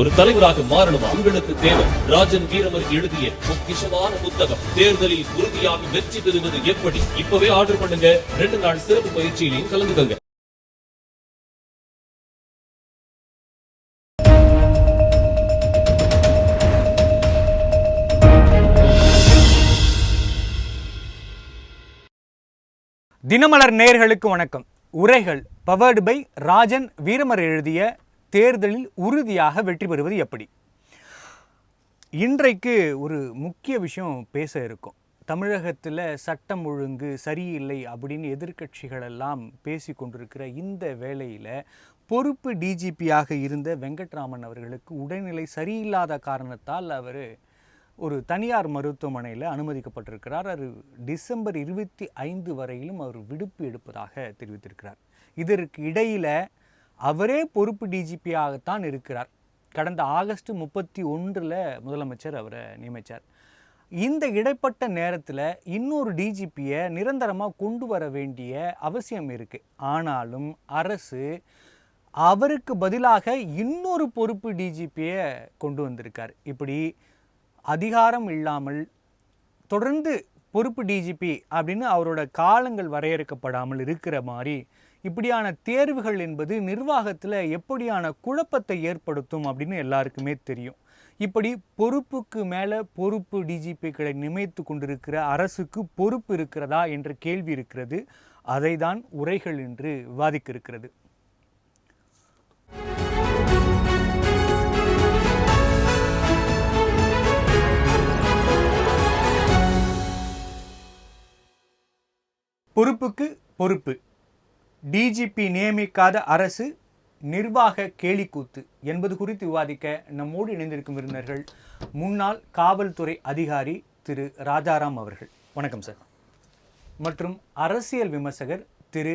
ஒரு தலைவராக மாறணும் உங்களுக்கு தேவை. ராஜன் வீரமர் எழுதிய பொக்கிஷமான புத்தகம் தேர்தலில் உறுதியாக வெற்றி பெறுவது எப்படி. இப்பவே ஆர்டர் பண்ணுங்க. 2 நாள் சிறப்பு பயிற்சியிலையும் கலந்துக்கங்க. தினமலர் நேயர்களுக்கு வணக்கம். உரைகள் பவர்டு பை ராஜன் வீரமர் எழுதிய தேர்தலில் உறுதியாக வெற்றி பெறுவது எப்படி. இன்றைக்கு ஒரு முக்கிய விஷயம் பேச இருக்கும். தமிழகத்தில் சட்டம் ஒழுங்கு சரியில்லை அப்படின்னு எதிர்க்கட்சிகளெல்லாம் பேசி கொண்டிருக்கிற இந்த வேளையில் பொறுப்பு டிஜிபியாக இருந்த வெங்கட்ராமன் அவர்களுக்கு உடல்நிலை சரியில்லாத காரணத்தால் அவர் ஒரு தனியார் மருத்துவமனையில் அனுமதிக்கப்பட்டிருக்கிறார். அது டிசம்பர் 25 வரையிலும் அவர் விடுப்பு எடுப்பதாக தெரிவித்திருக்கிறார். இதற்கு இடையில் அவரே பொறுப்பு டிஜிபியாகத்தான் இருக்கிறார். கடந்த ஆகஸ்ட் 31 முதலமைச்சர் அவரை நியமித்தார். இந்த இடைப்பட்ட நேரத்தில் இன்னொரு டிஜிபியை நிரந்தரமாக கொண்டு வர வேண்டிய அவசியம் இருக்குது. ஆனாலும் அரசு அவருக்கு பதிலாக இன்னொரு பொறுப்பு டிஜிபியை கொண்டு வந்திருக்கார். இப்படி அதிகாரம் இல்லாமல் தொடர்ந்து பொறுப்பு டிஜிபி அப்படின்னு அவரோட காலங்கள் வரையறுக்கப்படாமல் இருக்கிற மாதிரி இப்படியான தேர்வுகள் என்பது நிர்வாகத்தில் எப்படியான குழப்பத்தை ஏற்படுத்தும் அப்படின்னு எல்லாருக்குமே தெரியும். இப்படி பொறுப்புக்கு மேலே பொறுப்பு டிஜிபிக்களை நியமித்து கொண்டிருக்கிற அரசுக்கு பொறுப்பு இருக்கிறதா என்ற கேள்வி இருக்கிறது. அதை தான் உரைகள் என்று விவாதிக்க இருக்கிறது. பொறுப்புக்கு பொறுப்பு. டிஜிபி நியமிக்காத அரசு நிர்வாக கேலிக்கூத்து என்பது குறித்து விவாதிக்க நம்மோடு இணைந்திருக்கும் விருந்தினர்கள் முன்னாள் காவல்துறை அதிகாரி திரு ராஜாராம் அவர்கள். வணக்கம் சார். மற்றும் அரசியல் விமர்சகர் திரு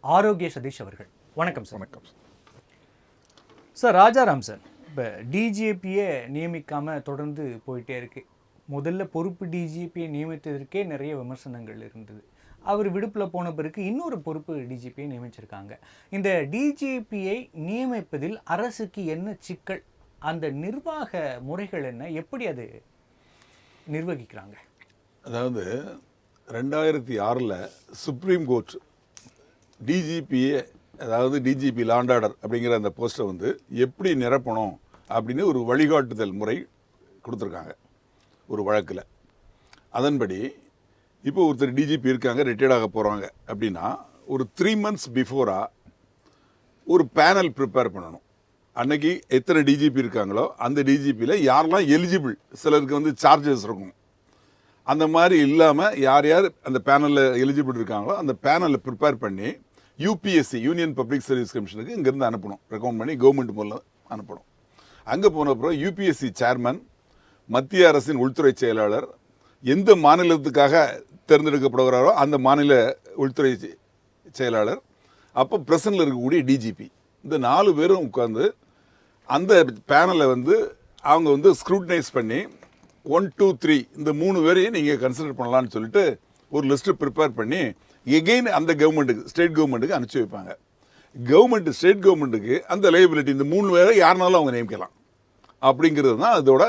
ஆரோக்கிய சதீஷ் அவர்கள். வணக்கம் சார். வணக்கம் சார். ராஜாராம் சார், இப்போ டிஜிபியை நியமிக்காமல் தொடர்ந்து போயிட்டே இருக்குது. முதல்ல பொறுப்பு டிஜிபியை நியமித்ததற்கே நிறைய விமர்சனங்கள் இருந்தது. அவர் விடுப்பில் போன பிறகு இன்னொரு பொறுப்பு டிஜிபியை நியமிச்சிருக்காங்க. இந்த டிஜிபியை நியமிப்பதில் அரசுக்கு என்ன சிக்கல்? அந்த நிர்வாக முறைகள் என்ன? எப்படி அது நிர்வகிக்கிறாங்க? அதாவது 2006 சுப்ரீம் கோர்ட் டிஜிபியை, அதாவது டிஜிபி லாண்ட் ஆர்டர் அப்படிங்கிற அந்த போஸ்ட்டை வந்து எப்படி நிரப்பணும் அப்படின்னு ஒரு வழிகாட்டுதல் முறை கொடுத்துருக்காங்க ஒரு வழக்கில். அதன்படி இப்போ ஒருத்தர் டிஜிபி இருக்காங்க, ரிட்டையர்ட் ஆக போகிறாங்க அப்படின்னா ஒரு 3 months பிஃபோராக ஒரு பேனல் ப்ரிப்பேர் பண்ணணும். அன்னைக்கு எத்தனை டிஜிபி இருக்காங்களோ அந்த டிஜிபியில் யாரெல்லாம் எலிஜிபிள், சிலருக்கு வந்து சார்ஜஸ் இருக்கும், அந்த மாதிரி இல்லாமல் யார் யார் அந்த பேனலில் எலிஜிபிள் இருக்காங்களோ அந்த பேனலை ப்ரிப்பேர் பண்ணி யூபிஎஸ்சி, யூனியன் பப்ளிக் சர்வீஸ் கமிஷனுக்கு இங்கேருந்து அனுப்பணும். ரெக்கமெண்ட் பண்ணி கவர்மெண்ட் மூலம் அனுப்பணும். அங்கே போன அப்புறம் யூபிஎஸ்சி சேர்மன், மத்திய அரசின் உள்துறை செயலாளர், எந்த மாநிலத்துக்காக தேர்ந்தெடுக்கப்படுகிறாரோ அந்த மாநில உள்துறை செயலாளர், அப்போ பிரசன்டில் இருக்கக்கூடிய டிஜிபி, இந்த 4 பேரும் உட்காந்து அந்த பேனலை வந்து அவங்க வந்து ஸ்க்ரூட்டனைஸ் பண்ணி 1, 2, 3 இந்த 3 பேரையும் நீங்கள் கன்சிடர் பண்ணலான்னு சொல்லிட்டு ஒரு லிஸ்ட்டு ப்ரிப்பேர் பண்ணி எகெயின் அந்த கவர்மெண்ட்டுக்கு, ஸ்டேட் கவர்மெண்ட்டுக்கு அனுப்பிச்சி வைப்பாங்க. கவர்மெண்ட்டு, ஸ்டேட் கவர்மெண்ட்டுக்கு அந்த லைபிலிட்டி, இந்த 3 பேரை யாருனாலும் அவங்க நியமிக்கலாம் அப்படிங்கிறது தான் அதோட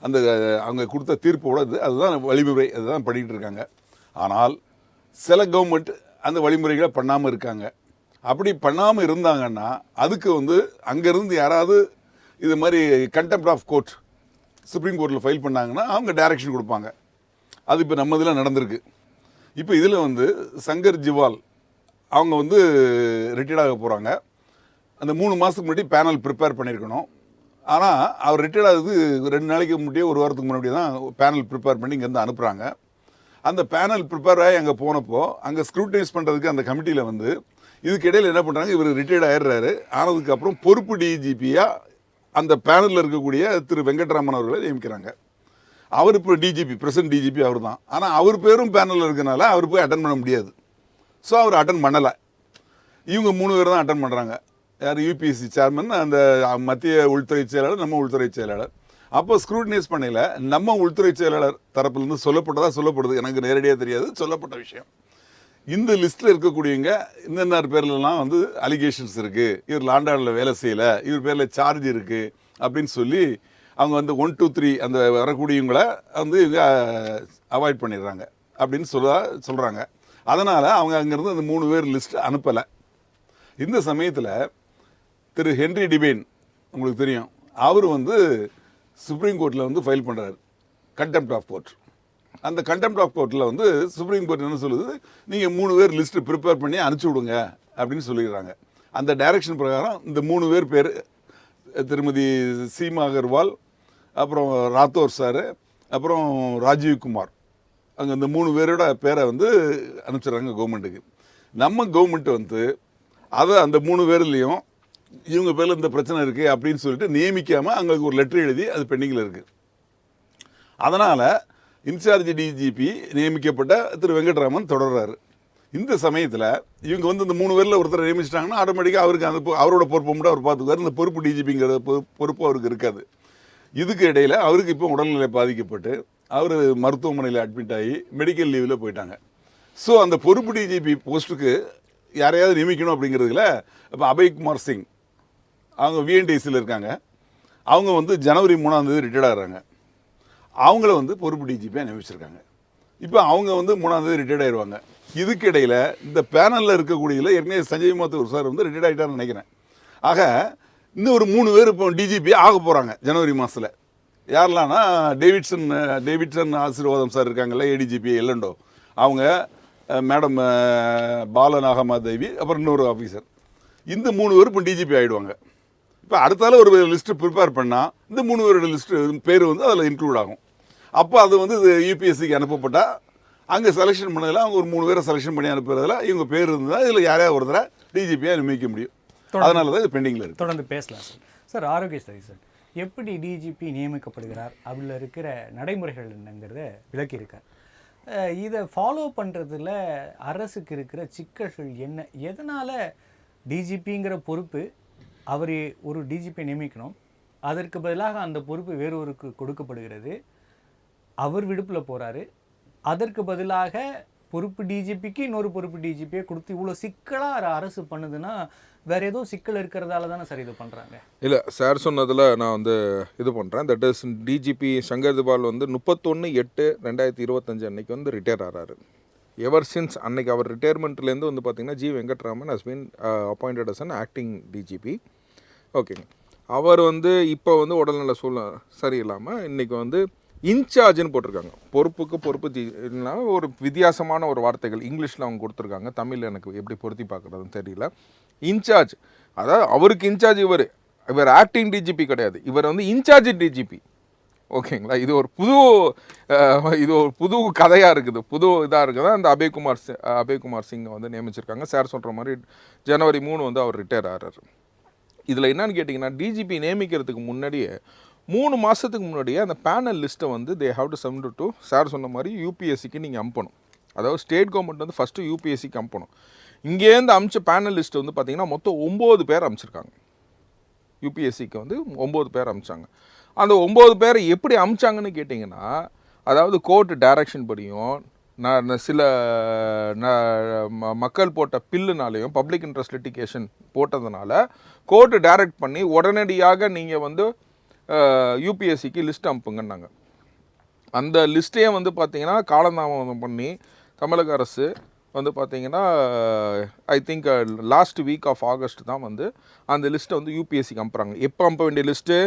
அந்த அவங்க கொடுத்த தீர்ப்போட அதுதான் வழிமுறை. அதுதான் பண்ணிகிட்டு இருக்காங்க. ஆனால் சில கவர்மெண்ட் அந்த வழிமுறைகளை பண்ணாமல் இருக்காங்க. அப்படி பண்ணாமல் இருந்தாங்கன்னா அதுக்கு வந்து அங்கேருந்து யாராவது இது மாதிரி கண்டெம்ப்ட் ஆஃப் கோர்ட் சுப்ரீம் கோர்ட்டில் ஃபைல் பண்ணாங்கன்னா அவங்க டைரக்ஷன் கொடுப்பாங்க. அது இப்போ நம்ம இதில் நடந்திருக்கு. இப்போ இதில் வந்து சங்கர் ஜிவால் அவங்க வந்து ரிட்டையர்ட் ஆக போகிறாங்க. அந்த 3 மாதத்துக்கு முன்னாடி பேனல் ப்ரிப்பேர் பண்ணியிருக்கணும். ஆனால் அவர் ரிட்டையர்ட் ஆகுது 2 நாளைக்கு முன்னாடியே, 1 வாரத்துக்கு முன்னாடி தான் பேனல் ப்ரிப்பேர் பண்ணி இங்கேருந்து அனுப்புகிறாங்க. அந்த பேனல் ப்ரிப்பேர் ஆகி அங்கே போனப்போ அங்கே ஸ்க்ரூட்டனைஸ் பண்ணுறதுக்கு அந்த கமிட்டியில் வந்து இதுக்கு இடையில் என்ன பண்ணுறாங்க, இவர் ரிட்டையர்ட் ஆகிடுறாரு. ஆனதுக்கப்புறம் பொறுப்பு டிஜிபியாக அந்த பேனலில் இருக்கக்கூடிய திரு வெங்கட்ராமன் அவர்களை நியமிக்கிறாங்க. அவர் இப்போ டிஜிபி, பிரசன்ட் டிஜிபி அவர் தான். ஆனால் அவர் பேரும் பேனலில் இருக்கனால அவர் போய் அட்டன் பண்ண முடியாது. ஸோ அவர் அட்டன் பண்ணலை. இவங்க 3 பேர் தான் அட்டன் பண்ணுறாங்க. யார்? யூபிஎஸ்சி சேர்மன், அந்த மத்திய உள்துறை செயலாளர், நம்ம உள்துறை செயலாளர். அப்போ ஸ்க்ரூட்டனைஸ் பண்ணல நம்ம உள்துறை செயலாளர் தரப்புலேருந்து சொல்லப்படுது, எனக்கு நேரடியாக தெரியாது, சொல்லப்பட்ட விஷயம் இந்த லிஸ்ட்டில் இருக்கக்கூடியவங்க இந்தந்த பேர்லலாம் வந்து அலிகேஷன்ஸ் இருக்குது, இவர் லாண்டாடில் வேலை செய்யலை, இவர் பேரில் சார்ஜ் இருக்குது அப்படின்னு சொல்லி அவங்க வந்து 1 2 3 அந்த வரக்கூடியவங்களை வந்து இவங்க அவாய்ட் பண்ணிடுறாங்க அப்படின்னு சொல்கிறாங்க. அதனால் அவங்க அங்கேருந்து அந்த 3 பேர் லிஸ்ட் அனுப்பலை. இந்த சமயத்தில் திரு ஹென்ரி டிபேன் உங்களுக்கு தெரியும், அவர் வந்து சுப்ரீம் கோர்ட்டில் வந்து ஃபைல் பண்ணுறாரு கண்டெம்ப்ட் ஆஃப் கோர்ட். அந்த கண்டெம்ப்ட் ஆஃப் கோர்ட்டில் வந்து சுப்ரீம் கோர்ட் என்ன சொல்லுது, நீங்கள் 3 பேர் லிஸ்ட்டு ப்ரிப்பேர் பண்ணி அனுப்பிச்சி விடுங்க அப்படின்னு சொல்லிடுறாங்க. அந்த டைரக்ஷன் பிரகாரம் இந்த 3 பேர் திருமதி சீமா அகர்வால், அப்புறம் ராத்தோர் சார், அப்புறம் ராஜீவ்குமார், அங்கே இந்த 3 பேரோட பேரை வந்து அனுப்பிச்சிடுறாங்க கவர்மெண்ட்டுக்கு. நம்ம கவர்மெண்ட் வந்து அதை அந்த 3 பேர்லேயும் இவங்க பேரில் இந்த பிரச்சனை இருக்குது அப்படின்னு சொல்லிட்டு நியமிக்காமல் அவங்களுக்கு ஒரு லெட்டர் எழுதி அது பெண்டிங்கில் இருக்குது. அதனால் இன்சார்ஜ் டிஜிபி நியமிக்கப்பட்ட திரு வெங்கட்ராமன் தொடர்றாரு. இந்த சமயத்தில் இவங்க வந்து இந்த 3 பேரில் ஒருத்தர் நியமிச்சிட்டாங்கன்னா ஆட்டோமேட்டிக்காக அவருக்கு அந்த அவரோட பொறுப்பை மட்டும் அவர் பார்த்துக்குவார். இந்த பொறுப்பு டிஜிபிங்கிற பொறுப்பு அவருக்கு இருக்காது. இதுக்கு இடையில் அவருக்கு இப்போ உடல்நிலை பாதிக்கப்பட்டு அவர் மருத்துவமனையில் அட்மிட் ஆகி மெடிக்கல் லீவில் போயிட்டாங்க. ஸோ அந்த பொறுப்பு டிஜிபி போஸ்ட்டுக்கு யாரையாவது நியமிக்கணும் அப்படிங்கிறதுல இப்போ அபய்குமார் சிங் அவங்க விஎன்டிசியில் இருக்காங்க. அவங்க வந்து ஜனவரி 3ஆம் தேதி ரிட்டையர்ட் ஆகிறாங்க. அவங்கள வந்து பொறுப்பு டிஜிபியாக நியமிச்சிருக்காங்க. இப்போ அவங்க வந்து 3ஆம் தேதி ரிட்டையர்ட் ஆயிடுவாங்க. இதுக்கு இடையில் இந்த பேனலில் இருக்கக்கூடியதில் ஏற்கனவே சஞ்சய் மாத்தூர் சார் வந்து ரிட்டையர்ட் ஆகிட்டார்னு நினைக்கிறேன். ஆக இன்னும் ஒரு 3 பேர் இப்போ டிஜிபி ஆக போகிறாங்க ஜனவரி மாதத்தில். யாரெல்லாம்னா டேவிட்சன் ஆசீர்வாதம் சார் இருக்காங்கல்ல, ஏடிஜிபி எல்லண்டோ, அவங்க மேடம் பாலநாகமாதேவி, அப்புறம் இன்னொரு ஆஃபீஸர், இந்த 3 பேர் இப்போ டிஜிபி ஆகிடுவாங்க. இப்போ அடுத்தால ஒரு லிஸ்ட்டு ப்ரிப்பேர் பண்ணால் இந்த 3 பேரோட லிஸ்ட்டு பேர் வந்து அதில் இன்க்ளூட் ஆகும். அப்போ அது வந்து யூபிஎஸ்சிக்கு அனுப்பப்பட்டால் அங்கே செலெக்ஷன் பண்ணதில் அவங்க ஒரு 3 பேரை செலெக்ஷன் பண்ணி அனுப்புறதுல இவங்க பேர் இருந்தால் இதில் யாரையாவது ஒருத்தரை டிஜிபியாக நியமிக்க முடியும். அதனால தான் இது பெண்டிங்கில் இருக்குது. தொடர்ந்து பேசலாம் சார். சார் ஆரோக்கியஸ்தரி சார், எப்படி டிஜிபி நியமிக்கப்படுகிறார், அதில் இருக்கிற நடைமுறைகள் என்னங்கிறத விளக்கியிருக்கார். இதை ஃபாலோ பண்ணுறதுல அரசுக்கு இருக்கிற சிக்கல்கள் என்ன, எதனால் டிஜிபிங்கிற பொறுப்பு அவர் ஒரு டிஜிபி நியமிக்கணும், அதற்கு பதிலாக அந்த பொறுப்பு வேறொருக்கு கொடுக்கப்படுகிறது, அவர் விடுப்பில் போகிறாரு, அதற்கு பதிலாக பொறுப்பு டிஜிபிக்கு இன்னொரு பொறுப்பு டிஜிபியை கொடுத்து இவ்வளோ சிக்கலாக அரசு பண்ணுதுன்னா வேறு ஏதோ சிக்கல் இருக்கிறதால தானே சார் இது பண்ணுறாங்க? இல்லை, சார் சொன்னதில் நான் வந்து இது பண்ணுறேன். தட் இஸ் டிஜிபி சங்கர் திவால் வந்து 31/8/2025 அன்னைக்கு வந்து ரிட்டையர் ஆகிறாரு. எவர் சின்ஸ் அன்னைக்கு அவர் ரிட்டையர்மெண்ட்லேருந்து வந்து பார்த்திங்கன்னா G Venkatraman has been appointed as an acting DGP. ஓகேங்க. அவர் வந்து இப்போ வந்து உடல்நல சரியில்லாமல் இன்றைக்கி வந்து இன்சார்ஜ்னு போட்டிருக்காங்க. பொறுப்புக்கு பொறுப்பு ஒரு வித்தியாசமான ஒரு வார்த்தைகள் இங்கிலீஷில் அவங்க கொடுத்துருக்காங்க. தமிழில் எனக்கு எப்படி பொருத்தி பார்க்குறதுன்னு தெரியல. இன்சார்ஜ், அதாவது அவருக்கு இன்சார்ஜ் இவர் ஆக்டிங் டிஜிபி கிடையாது, இவர் வந்து இன்சார்ஜ் டிஜிபி. ஓகேங்களா? இது ஒரு புது கதையாக இருக்குது, புது இதாக இருக்குது. அந்த அபய்குமார் சிங்கை வந்து நியமிச்சிருக்காங்க. சார் சொல்கிற மாதிரி ஜனவரி 3 வந்து அவர் ரிட்டையர் ஆகிறார். இதில் என்னன்னு கேட்டிங்கன்னா, டிஜிபி நியமிக்கிறதுக்கு முன்னாடியே 3 மாதத்துக்கு முன்னாடியே அந்த பேனல் லிஸ்ட்டை வந்து தே have to submit to sir சொன்ன மாதிரி யூபிஎஸ்சிக்கு நீங்கள் அனுப்பணும். அதாவது ஸ்டேட் கவர்மெண்ட் வந்து ஃபஸ்ட்டு யூபிஎஸ்சிக்கு அனுப்பணும். இங்கேருந்து அமிச்ச பேனல் லிஸ்ட்டு வந்து பார்த்திங்கன்னா மொத்தம் 9 பேர் அனுப்பிச்சிருக்காங்க. யூபிஎஸ்சிக்கு வந்து 9 பேர் அனுப்பிச்சாங்க. அந்த 9 பேரை எப்படி அனுப்பிச்சாங்கன்னு கேட்டிங்கன்னா, அதாவது கோர்ட் டைரக்ஷன் படியும் சில மக்கள் போட்ட பில்லுனாலையும் பப்ளிக் இன்ட்ரெஸ்ட் லிட்டிகேஷன் போட்டதுனால கோர்ட்டு டைரக்ட் பண்ணி உடனடியாக நீங்கள் வந்து யூபிஎஸ்சிக்கு லிஸ்ட் அனுப்புங்கன்னாங்க. அந்த லிஸ்ட்டே வந்து பார்த்திங்கன்னா காலதாமதம் பண்ணி தமிழக அரசு வந்து பார்த்திங்கன்னா I think last week of August தான் வந்து அந்த லிஸ்ட்டை வந்து யூபிஎஸ்சிக்கு அனுப்புகிறாங்க. எப்போ அனுப்ப வேண்டிய லிஸ்ட்டு?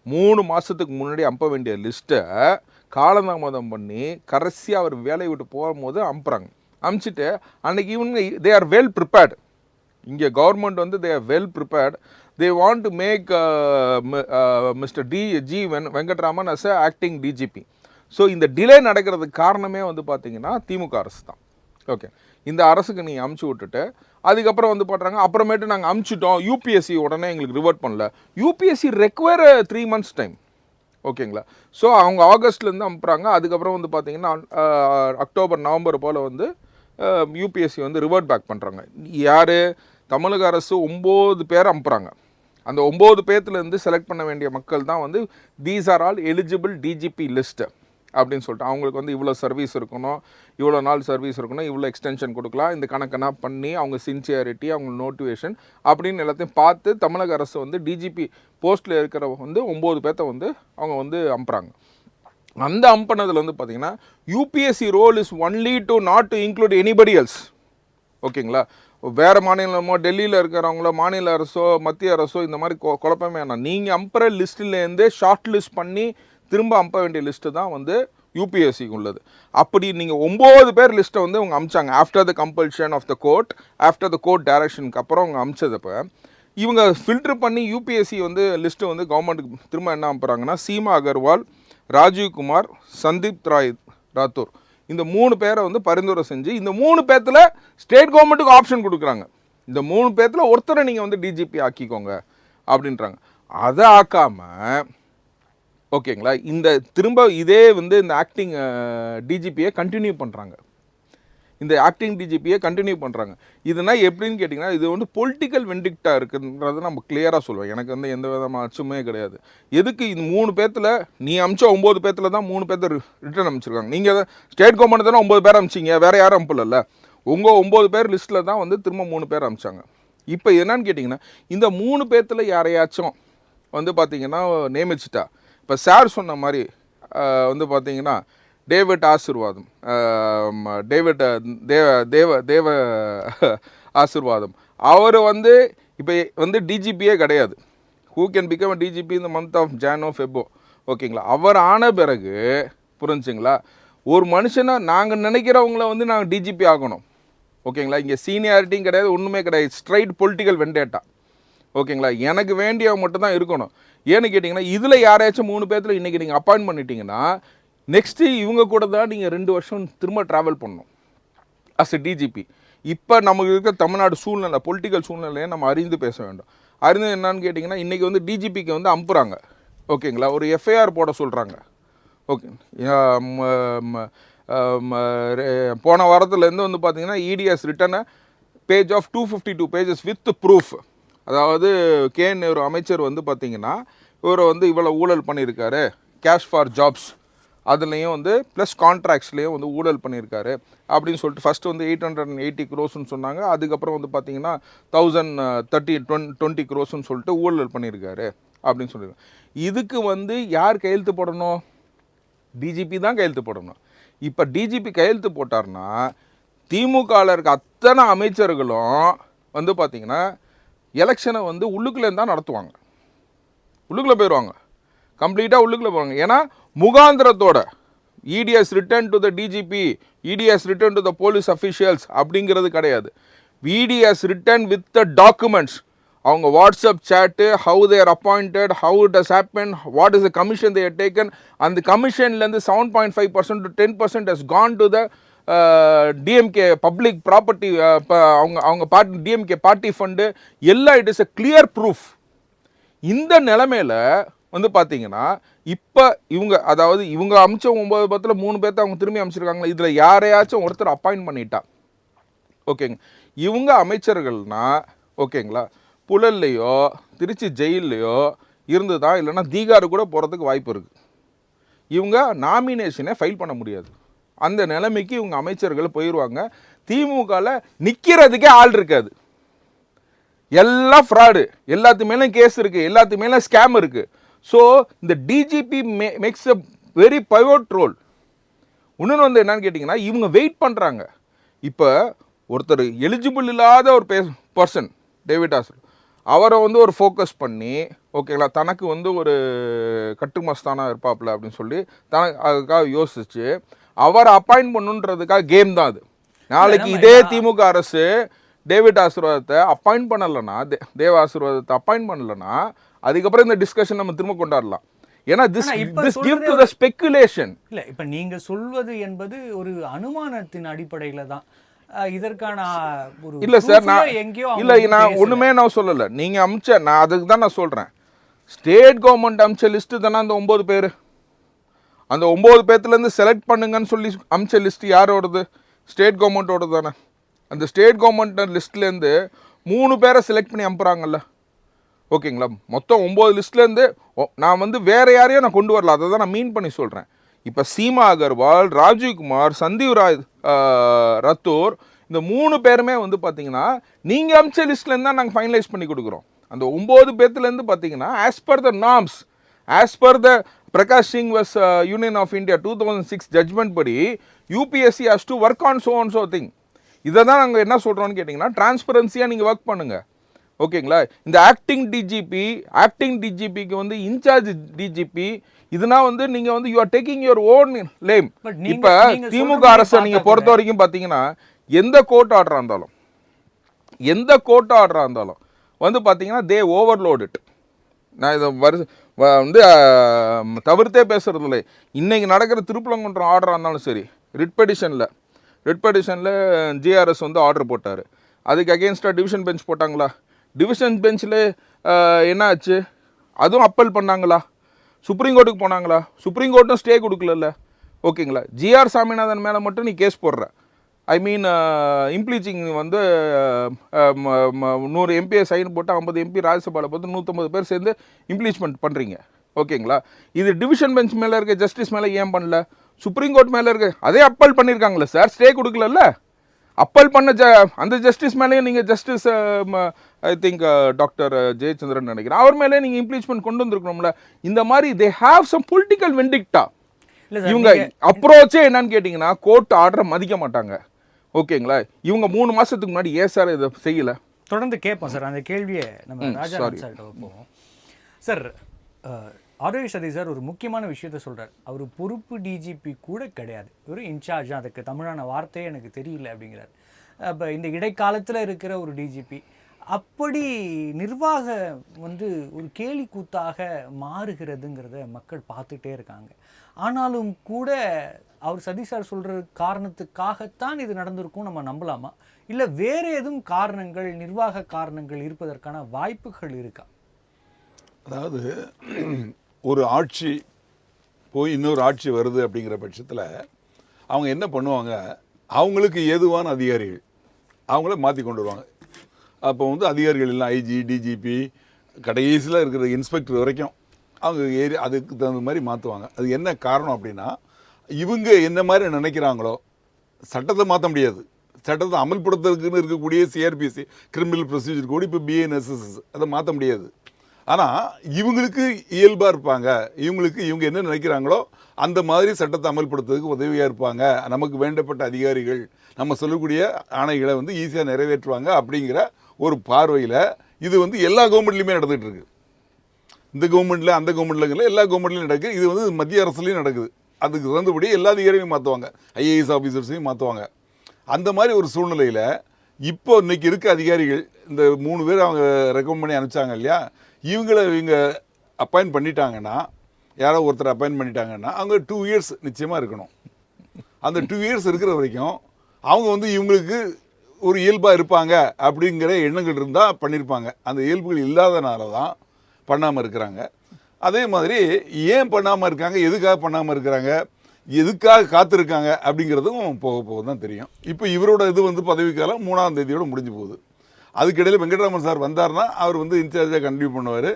3 மாதத்துக்கு முன்னாடி அனுப்ப வேண்டிய லிஸ்ட்டை காலதாமதம் பண்ணி கடைசியாக அவர் வேலையை விட்டு போகும்போது அனுப்புகிறாங்க. அனுப்பிச்சிட்டு அன்றைக்கி இவங்க தே ஆர் வெல் ப்ரிப்பேர்டு. இங்கே கவர்மெண்ட் வந்து they are well prepared. They want to make mister G Venkatraman as a acting DGP. So இந்த டிலே நடக்கிறதுக்கு காரணமே வந்து பார்த்திங்கன்னா திமுக அரசு தான். ஓகே, இந்த அரசுக்கு நீங்கள் அமுச்சு விட்டுட்டு அதுக்கப்புறம் வந்து பண்ணுறாங்க. அப்புறமேட்டு நாங்கள் அமுச்சிட்டோம், யூபிஎஸ்சி உடனே எங்களுக்கு ரிவர்ட் பண்ணல. UPSC require 3 months time. ஓகேங்களா? ஸோ அவங்க ஆகஸ்ட்லேருந்து அனுப்புகிறாங்க. அதுக்கப்புறம் வந்து பார்த்திங்கன்னா அக்டோபர் நவம்பர் போல் வந்து யூபிஎஸ்சி வந்து ரிவர்ட் பேக் பண்ணுறாங்க. யார்? தமிழக அரசு 9 பேர் அனுப்புகிறாங்க. அந்த 9 பேர்த்துலேருந்து செலக்ட் பண்ண வேண்டிய மக்கள் தான் வந்து these are all eligible DGP list. அப்படின்னு சொல்லிட்டு அவங்களுக்கு வந்து இவ்வளோ சர்வீஸ் இருக்கணும், இவ்வளோ நாள் சர்வீஸ் இருக்கணும், இவ்வளோ எக்ஸ்டென்ஷன் கொடுக்கலாம், இந்த கணக்கெல்லாம் பண்ணி அவங்க சின்சியாரிட்டி, அவங்க மோட்டிவேஷன் அப்படின்னு எல்லாத்தையும் பார்த்து தமிழக அரசு வந்து டிஜிபி போஸ்ட்டில் இருக்கிற வந்து 9 பேர்த்த வந்து அவங்க வந்து அனுப்புகிறாங்க. அந்த அம்பனதில் வந்து பார்த்தீங்கன்னா UPSC role is only to not to include anybody else. ஓகேங்களா, வேறு மாநிலமோ டெல்லியில் இருக்கிறவங்களோ மாநில அரசோ மத்திய அரசோ இந்த மாதிரி குழப்பமே வேணாம். நீங்கள் அம்புற லிஸ்ட்டிலேருந்து ஷார்ட் லிஸ்ட் பண்ணி திரும்ப அனுப்ப வேண்டிய லிஸ்ட்டு தான் வந்து யூபிஎஸ்சிக்கு உள்ளது. அப்படி நீங்கள் 9 பேர் லிஸ்ட்டை வந்து அவங்க அமிச்சாங்க. After the compulsion of the court, after the court டைரக்ஷனுக்கு அப்புறம் அவங்க அமிச்சதப்போ இவங்க ஃபில்ட்ரு பண்ணி யூபிஎஸ்சி வந்து லிஸ்ட்டு வந்து கவர்மெண்ட்டுக்கு திரும்ப என்ன அனுப்புகிறாங்கன்னா சீமா அகர்வால், ராஜீவ்குமார், சந்தீப் ராத்தூர் இந்த 3 பேரை வந்து பரிந்துரை செஞ்சு இந்த 3 பேர்த்தில் ஸ்டேட் கவர்மெண்ட்டுக்கு ஆப்ஷன் கொடுக்குறாங்க. இந்த 3 பேர்த்தில் ஒருத்தரை நீங்கள் வந்து டிஜிபி ஆக்கிக்கோங்க அப்படின்றாங்க. அதை ஆக்காமல் ஓகேங்களா, இந்த திரும்ப இதே வந்து இந்த ஆக்டிங் டிஜிபியை கண்டினியூ பண்ணுறாங்க. இந்த ஆக்டிங் டிஜிபியை கண்டினியூ பண்ணுறாங்க. இதுனா எப்படின்னு கேட்டிங்கன்னா இது வந்து பொலிட்டிக்கல் வெண்டிக்டா இருக்குன்றதை நம்ம கிளியராக சொல்லுவோம். எனக்கு வந்து எந்த விதமான அச்சுமே கிடையாது. எதுக்கு இந்த 3 பேர்த்தில் நீ அமிச்ச 9 பேர்த்தில் தான் 3 பேர்த்த ரிட்டர்ன் அனுப்பிச்சிருக்காங்க. நீங்கள் ஸ்டேட் கவர்மெண்ட் தானே 9 பேர் அமிச்சிங்க, வேறு யாரும் அனுப்பல. உங்கள் 9 பேர் லிஸ்ட்டில் தான் வந்து திரும்ப 3 பேர் அமிச்சாங்க. இப்போ என்னன்னு கேட்டிங்கன்னா இந்த 3 பேர்த்தில் யாரையாச்சும் வந்து பார்த்திங்கன்னா நியமிச்சிட்டா, இப்போ சார் சொன்ன மாதிரி வந்து பார்த்திங்கன்னா டேவிட் ஆசீர்வாதம், டேவிட் தேவ ஆசீர்வாதம் அவர் வந்து இப்போ வந்து டிஜிபியே கிடையாது. Who can become a DGP இந்த மந்த் ஆஃப் ஜானோ ஃபெபோ. ஓகேங்களா, அவர் ஆன பிறகு புரிஞ்சுங்களா, ஒரு மனுஷனை நாங்கள் நினைக்கிறவங்கள வந்து நாங்கள் டிஜிபி ஆகணும். ஓகேங்களா, இங்கே சீனியாரிட்டியும் கிடையாது, ஒன்றுமே கிடையாது, ஸ்ட்ரைட் பொலிட்டிக்கல் வெண்டேட்டா. ஓகேங்களா, எனக்கு வேண்டியவங்க மட்டும் தான் இருக்கணும். ஏன்னு கேட்டிங்கன்னா இதில் யாரையாச்சும் 3 பேர்த்தில் இன்றைக்கி நீங்கள் அப்பாயின்ட் பண்ணிட்டீங்கன்னா நெக்ஸ்ட்டு இவங்க கூட தான் நீங்கள் 2 வருஷம் திரும்ப ட்ராவல் பண்ணணும் அஸ் எ டிஜிபி. இப்போ நமக்கு இருக்கிற தமிழ்நாடு சூழ்நிலை, பொலிட்டிக்கல் சூழ்நிலையை நம்ம அறிந்து பேச வேண்டும். அறிந்து என்னன்னு கேட்டிங்கன்னா இன்றைக்கி வந்து டிஜிபிக்கு வந்து அனுப்புகிறாங்க. ஓகேங்களா, ஒரு எஃப்ஐஆர் போட சொல்கிறாங்க. ஓகே, போன வாரத்துலேருந்து வந்து பார்த்திங்கன்னா EDS return page of 252 pages with proof. அதாவது கேஎன் ஒரு அமைச்சர் வந்து பார்த்திங்கன்னா இவர் வந்து இவ்வளோ ஊழல் பண்ணியிருக்காரு, கேஷ் ஃபார் ஜாப்ஸ் அதுலேயும் வந்து ப்ளஸ் கான்ட்ராக்ட்ஸ்லேயும் வந்து ஊழல் பண்ணியிருக்காரு அப்படின்னு சொல்லிட்டு ஃபஸ்ட்டு வந்து 880 crores சொன்னாங்க. அதுக்கப்புறம் வந்து பார்த்திங்கன்னா 1020 crores சொல்லிட்டு ஊழல் பண்ணியிருக்காரு அப்படின்னு சொல்லியிருக்காங்க. இதுக்கு வந்து யார் கையெழுத்து போடணும்? டிஜிபி தான் கையெழுத்து போடணும். இப்போ டிஜிபி கையெழுத்து போட்டார்னா திமுகவில் இருக்க அத்தனை அமைச்சர்களும் வந்து பார்த்திங்கன்னா எலெக்ஷனை வந்து உள்ளுக்குள்ளேருந்து தான் நடத்துவாங்க. உள்ளுக்குள்ளே போயிடுவாங்க, கம்ப்ளீட்டாக உள்ளுக்குள்ளே போவாங்க. ஏன்னா முகாந்திரத்தோட ED's return to the DGP, ED's return to the police officials அப்படிங்கிறது கிடையாது. ED's return with the documents, அவங்க WhatsApp chat, how they're appointed, how it has happen, what is the commission they had taken. அந்த கமிஷன்லேருந்து 7.5% to 10% has gone to the DMK public property, அவங்க party DMK party fund எல்லாம். It is a clear proof. இந்த நிலைமையில் வந்து பார்த்தீங்கன்னா இப்போ இவங்க அதாவது இவங்க அமிச்ச 9 பேர்த்தில் 3 பேர்த்த அவங்க திரும்பி அமைச்சிருக்காங்களா, இதில் யாரையாச்சும் ஒருத்தர் அப்பாயிண்ட் பண்ணிட்டா ஓகேங்க, இவங்க அமைச்சர்கள்னா ஓகேங்களா புழல்லையோ திருச்சி ஜெயிலையோ இருந்து தான், இல்லைன்னா தீகாரு கூட போகிறதுக்கு வாய்ப்பு இருக்குது. இவங்க நாமினேஷனே ஃபைல் பண்ண முடியாது. அந்த நிலைமைக்கு இவங்க அமைச்சர்கள் போயிடுவாங்க. திமுகவில் நிற்கிறதுக்கே ஆள் இருக்காது. எல்லாம் ஃப்ராடு, எல்லாத்து மேலும் கேஸ் இருக்குது, எல்லாத்து மேலும் ஸ்கேம் இருக்குது. ஸோ இந்த DGP makes a very pivot role. இன்னொன்று வந்து என்னன்னு கேட்டிங்கன்னா இவங்க வெயிட் பண்ணுறாங்க. இப்போ ஒருத்தர் எலிஜிபிள் இல்லாத ஒரு பர்சன் டேவிட் ஆசர், அவரை வந்து ஒரு ஃபோக்கஸ் பண்ணி ஓகேங்களா தனக்கு வந்து ஒரு கட்டுமஸ்தானாக இருப்பாப்புல அப்படின்னு சொல்லி அதுக்காக யோசிச்சு அவரை அப்பாயிண்ட் பண்ணுன்றதுக்காக கேம் தான் அது. நாளைக்கு இதே திமுக அரசு டேவிட் ஆசீர்வாதத்தை அப்பாயிண்ட் பண்ணலைன்னா, தேவ ஆசீர்வாதத்தை அப்பாயிண்ட் பண்ணலைன்னா அதுக்கப்புறம் இந்த டிஸ்கஷன் நம்ம திரும்ப கொண்டாடலாம். ஏன்னா this give to the speculation. இல்லை, இப்போ நீங்கள் சொல்வது என்பது ஒரு அனுமானத்தின் அடிப்படையில் தான். இதற்கான ஒரு இல்லை சார், நான் எங்கேயோ இல்லை, நான் ஒன்றுமே நான் சொல்லலை. நீங்கள் அமிச்ச நான் அதுக்கு தான் நான் சொல்கிறேன். ஸ்டேட் கவர்மெண்ட் அமிச்ச லிஸ்ட்டு தானே அந்த 9 பேர். அந்த 9 பேர்த்துலேருந்து செலக்ட் பண்ணுங்கன்னு சொல்லி அமிச்ச லிஸ்ட்டு யாரோடது? ஸ்டேட் கவர்மெண்ட்டோடது தானே. அந்த ஸ்டேட் கவர்மெண்ட் லிஸ்ட்லேருந்து 3 பேரை செலக்ட் பண்ணி அனுப்புகிறாங்கல்ல. ஓகேங்களா, மொத்தம் 9 லிஸ்ட்லேருந்து நான் வந்து வேறு யாரையும் நான் கொண்டு வரல. அதை தான் நான் மீன் பண்ணி சொல்கிறேன். இப்போ சீமா அகர்வால், ராஜீவ்குமார், சந்தீவ் ராய் ரத்தோர், இந்த 3 பேருமே வந்து பார்த்தீங்கன்னா நீங்கள் அமிச்ச லிஸ்ட்லேருந்து தான் நாங்கள் ஃபைனலைஸ் பண்ணி கொடுக்குறோம். அந்த 9 பேர்த்துலேருந்து பார்த்தீங்கன்னா as per the norms, as per the Prakash Singh vs union of India 2006 judgment படி UPSC has to work on so and so thing. இதை தான் நாங்கள் என்ன சொல்கிறோன்னு கேட்டிங்கன்னா டிரான்ஸ்பரன்சியாக நீங்கள் ஒர்க் பண்ணுங்கள். ஓகேங்களா? இந்த ஆக்டிங் டிஜிபிக்கு வந்து இன்சார்ஜ் டிஜிபி, இதுனா வந்து நீங்கள் வந்து you are taking your own lame. இப்போ திமுக அரசை நீங்கள் பொறுத்த வரைக்கும் பார்த்தீங்கன்னா எந்த கோர்ட் ஆர்டராக இருந்தாலும் வந்து பார்த்தீங்கன்னா தே ஓவர்லோட் இட். நான் இதை வந்து தவிர்த்தே பேசுறது இல்லை. இன்றைக்கி நடக்கிற திருப்பலங்குன்றம் ஆர்டராக இருந்தாலும் சரி, ரிட் பெடிஷனில் ஜிஆர்எஸ் வந்து ஆர்டர் போட்டார். அதுக்கு அகெயின்ஸ்டாக டிவிஷன் பெஞ்ச் போட்டாங்களா? டிவிஷன் பெஞ்சில் என்ன ஆச்சு? அதுவும் அப்பல் பண்ணாங்களா? சுப்ரீம் கோர்ட்டுக்கு போனாங்களா? சுப்ரீம் கோர்ட்டும் ஸ்டே கொடுக்கல. ஓகேங்களா? ஜிஆர் சாமிநாதன் மேலே மட்டும் நீ கேஸ் போடுற. ஐ மீன் இம்ப்ளீச்சிங் வந்து 100 எம்பியை சைன் போட்டு 50 எம்பி ராஜ்யசபாவில் போட்டு 150 பேர் சேர்ந்து இம்ப்ளீச்மெண்ட் பண்ணுறீங்க. ஓகேங்களா? இது டிவிஷன் பெஞ்ச் மேலே இருக்க ஜஸ்டிஸ் மேலே ஏன் பண்ணல? சுப்ரீம் கோர்ட் மேலே இருக்கு, அதே அப்பல் பண்ணியிருக்காங்களே சார், ஸ்டே கொடுக்கல. அப்பல் பண்ண அந்த ஜஸ்டிஸ் மேலேயும் நீங்கள் justice I think doctor Jayachandran நினைக்கிறேன், அவர் மேலே நீங்கள் இம்ப்ளீச்மெண்ட் கொண்டு வந்திருக்கணும்ல. இந்த மாதிரி தே ஹாவ் சம் பொலிட்டிக்கல் வெண்டிக்டா. இவங்க அப்ரோச்சே என்னன்னு கேட்டிங்கன்னா கோர்ட் ஆர்டரை மதிக்க மாட்டாங்க. ஓகேங்களா? இவங்க 3 மாதத்துக்கு முன்னாடி ஏன் சார் இதை செய்யலை? தொடர்ந்து கேட்போம் சார் அந்த கேள்வியை. நம்ம ராஜா சார்கிட்ட போவோம். சார், ஆரோக்கிய சதி சார் ஒரு முக்கியமான விஷயத்த சொல்கிறார். அவர் பொறுப்பு டிஜிபி கூட கிடையாது, ஒரு இன்சார்ஜ். அதுக்கு தமிழான வார்த்தையே எனக்கு தெரியல அப்படிங்கிறார். அப்போ இந்த இடைக்காலத்தில் இருக்கிற ஒரு டிஜிபி அப்படி நிர்வாகம் வந்து ஒரு கேலி கூத்தாக மாறுகிறதுங்கிறத மக்கள் பார்த்துட்டே இருக்காங்க. ஆனாலும் கூட அவர் சதி சார் சொல்கிற காரணத்துக்காகத்தான் இது நடந்திருக்கும் நம்ம நம்பலாமா? இல்லை வேறு எதுவும் காரணங்கள், நிர்வாக காரணங்கள் இருப்பதற்கான வாய்ப்புகள் இருக்கா? அதாவது ஒரு ஆட்சி போய் இன்னொரு ஆட்சி வருது அப்படிங்கிற பட்சத்தில் அவங்க என்ன பண்ணுவாங்க, அவங்களுக்கு ஏதுவான அதிகாரிகள் அவங்கள மாற்றி கொண்டு வருவாங்க. அப்போ வந்து அதிகாரிகள் எல்லாம் ஐஜி, டிஜிபி, கடைசியில் இருக்கிற இன்ஸ்பெக்டர் வரைக்கும் அவங்க அதுக்கு தகுந்த மாதிரி மாற்றுவாங்க. அது என்ன காரணம் அப்படின்னா, இவங்க என்ன மாதிரி நினைக்கிறாங்களோ சட்டத்தை மாற்ற முடியாது. சட்டத்தை அமல்படுத்துறதுக்குன்னு இருக்கக்கூடிய சிஆர்பிசி, கிரிமினல் ப்ரொசீஜர் கோடு, இப்போ பிஎன்எஸ்எஸ், அதை மாற்ற முடியாது. ஆனால் இவங்களுக்கு இயல்பாக இருப்பாங்க. இவங்க என்ன நினைக்கிறாங்களோ அந்த மாதிரி சட்டத்தை அமல்படுத்துறதுக்கு உதவியாக இருப்பாங்க. நமக்கு வேண்டப்பட்ட அதிகாரிகள் நம்ம சொல்லக்கூடிய ஆணைகளை வந்து ஈஸியாக நிறைவேற்றுவாங்க அப்படிங்கிற ஒரு பார்வையில் இது வந்து எல்லா கவர்மெண்ட்லேயுமே நடந்துகிட்டு இருக்கு. இந்த கவர்மெண்ட்டில், அந்த கவர்மெண்ட்லங்கிற எல்லா கவர்மெண்ட்லையும் நடக்குது. இது வந்து மத்திய அரசுலையும் நடக்குது. அதுக்கு தகுந்தபடி எல்லா அதிகாரிகளையும் மாற்றுவாங்க, ஐஏஎஸ் ஆஃபீஸர்ஸையும் மாற்றுவாங்க. அந்த மாதிரி ஒரு சூழ்நிலையில் இப்போ இன்றைக்கி இருக்க அதிகாரிகள் இந்த 3 பேர் அவங்க ரெக்கமெண்ட் பண்ணி அனுப்பிச்சாங்க இல்லையா, இவங்க அப்பாயின்ட் பண்ணிட்டாங்கன்னா, யாரோ ஒருத்தர் அப்பாயின்ட் பண்ணிட்டாங்கன்னா அவங்க 2 இயர்ஸ் நிச்சயமாக இருக்கணும். அந்த 2 இயர்ஸ் இருக்கிற வரைக்கும் அவங்க வந்து இவங்களுக்கு ஒரு இயல்பாக இருப்பாங்க அப்படிங்கிற எண்ணங்கள் இருந்தால் பண்ணியிருப்பாங்க. அந்த இயல்புகள் இல்லாதனால தான் பண்ணாமல் இருக்கிறாங்க. அதே மாதிரி ஏன் பண்ணாமல் இருக்காங்க, எதுக்காக பண்ணாமல் இருக்கிறாங்க, எதுக்காக காத்திருக்காங்க அப்படிங்கிறதும் போக போக தான் தெரியும். இப்போ இவரோட இது வந்து பதவிக்காலம் 3ஆம் தேதியோடு முடிஞ்சு போகுது. அதுக்கிடையில் வெங்கட்ராமன் சார் வந்தார்னா அவர் வந்து இன்சார்ஜாக கண்டினியூ பண்ணுவார்,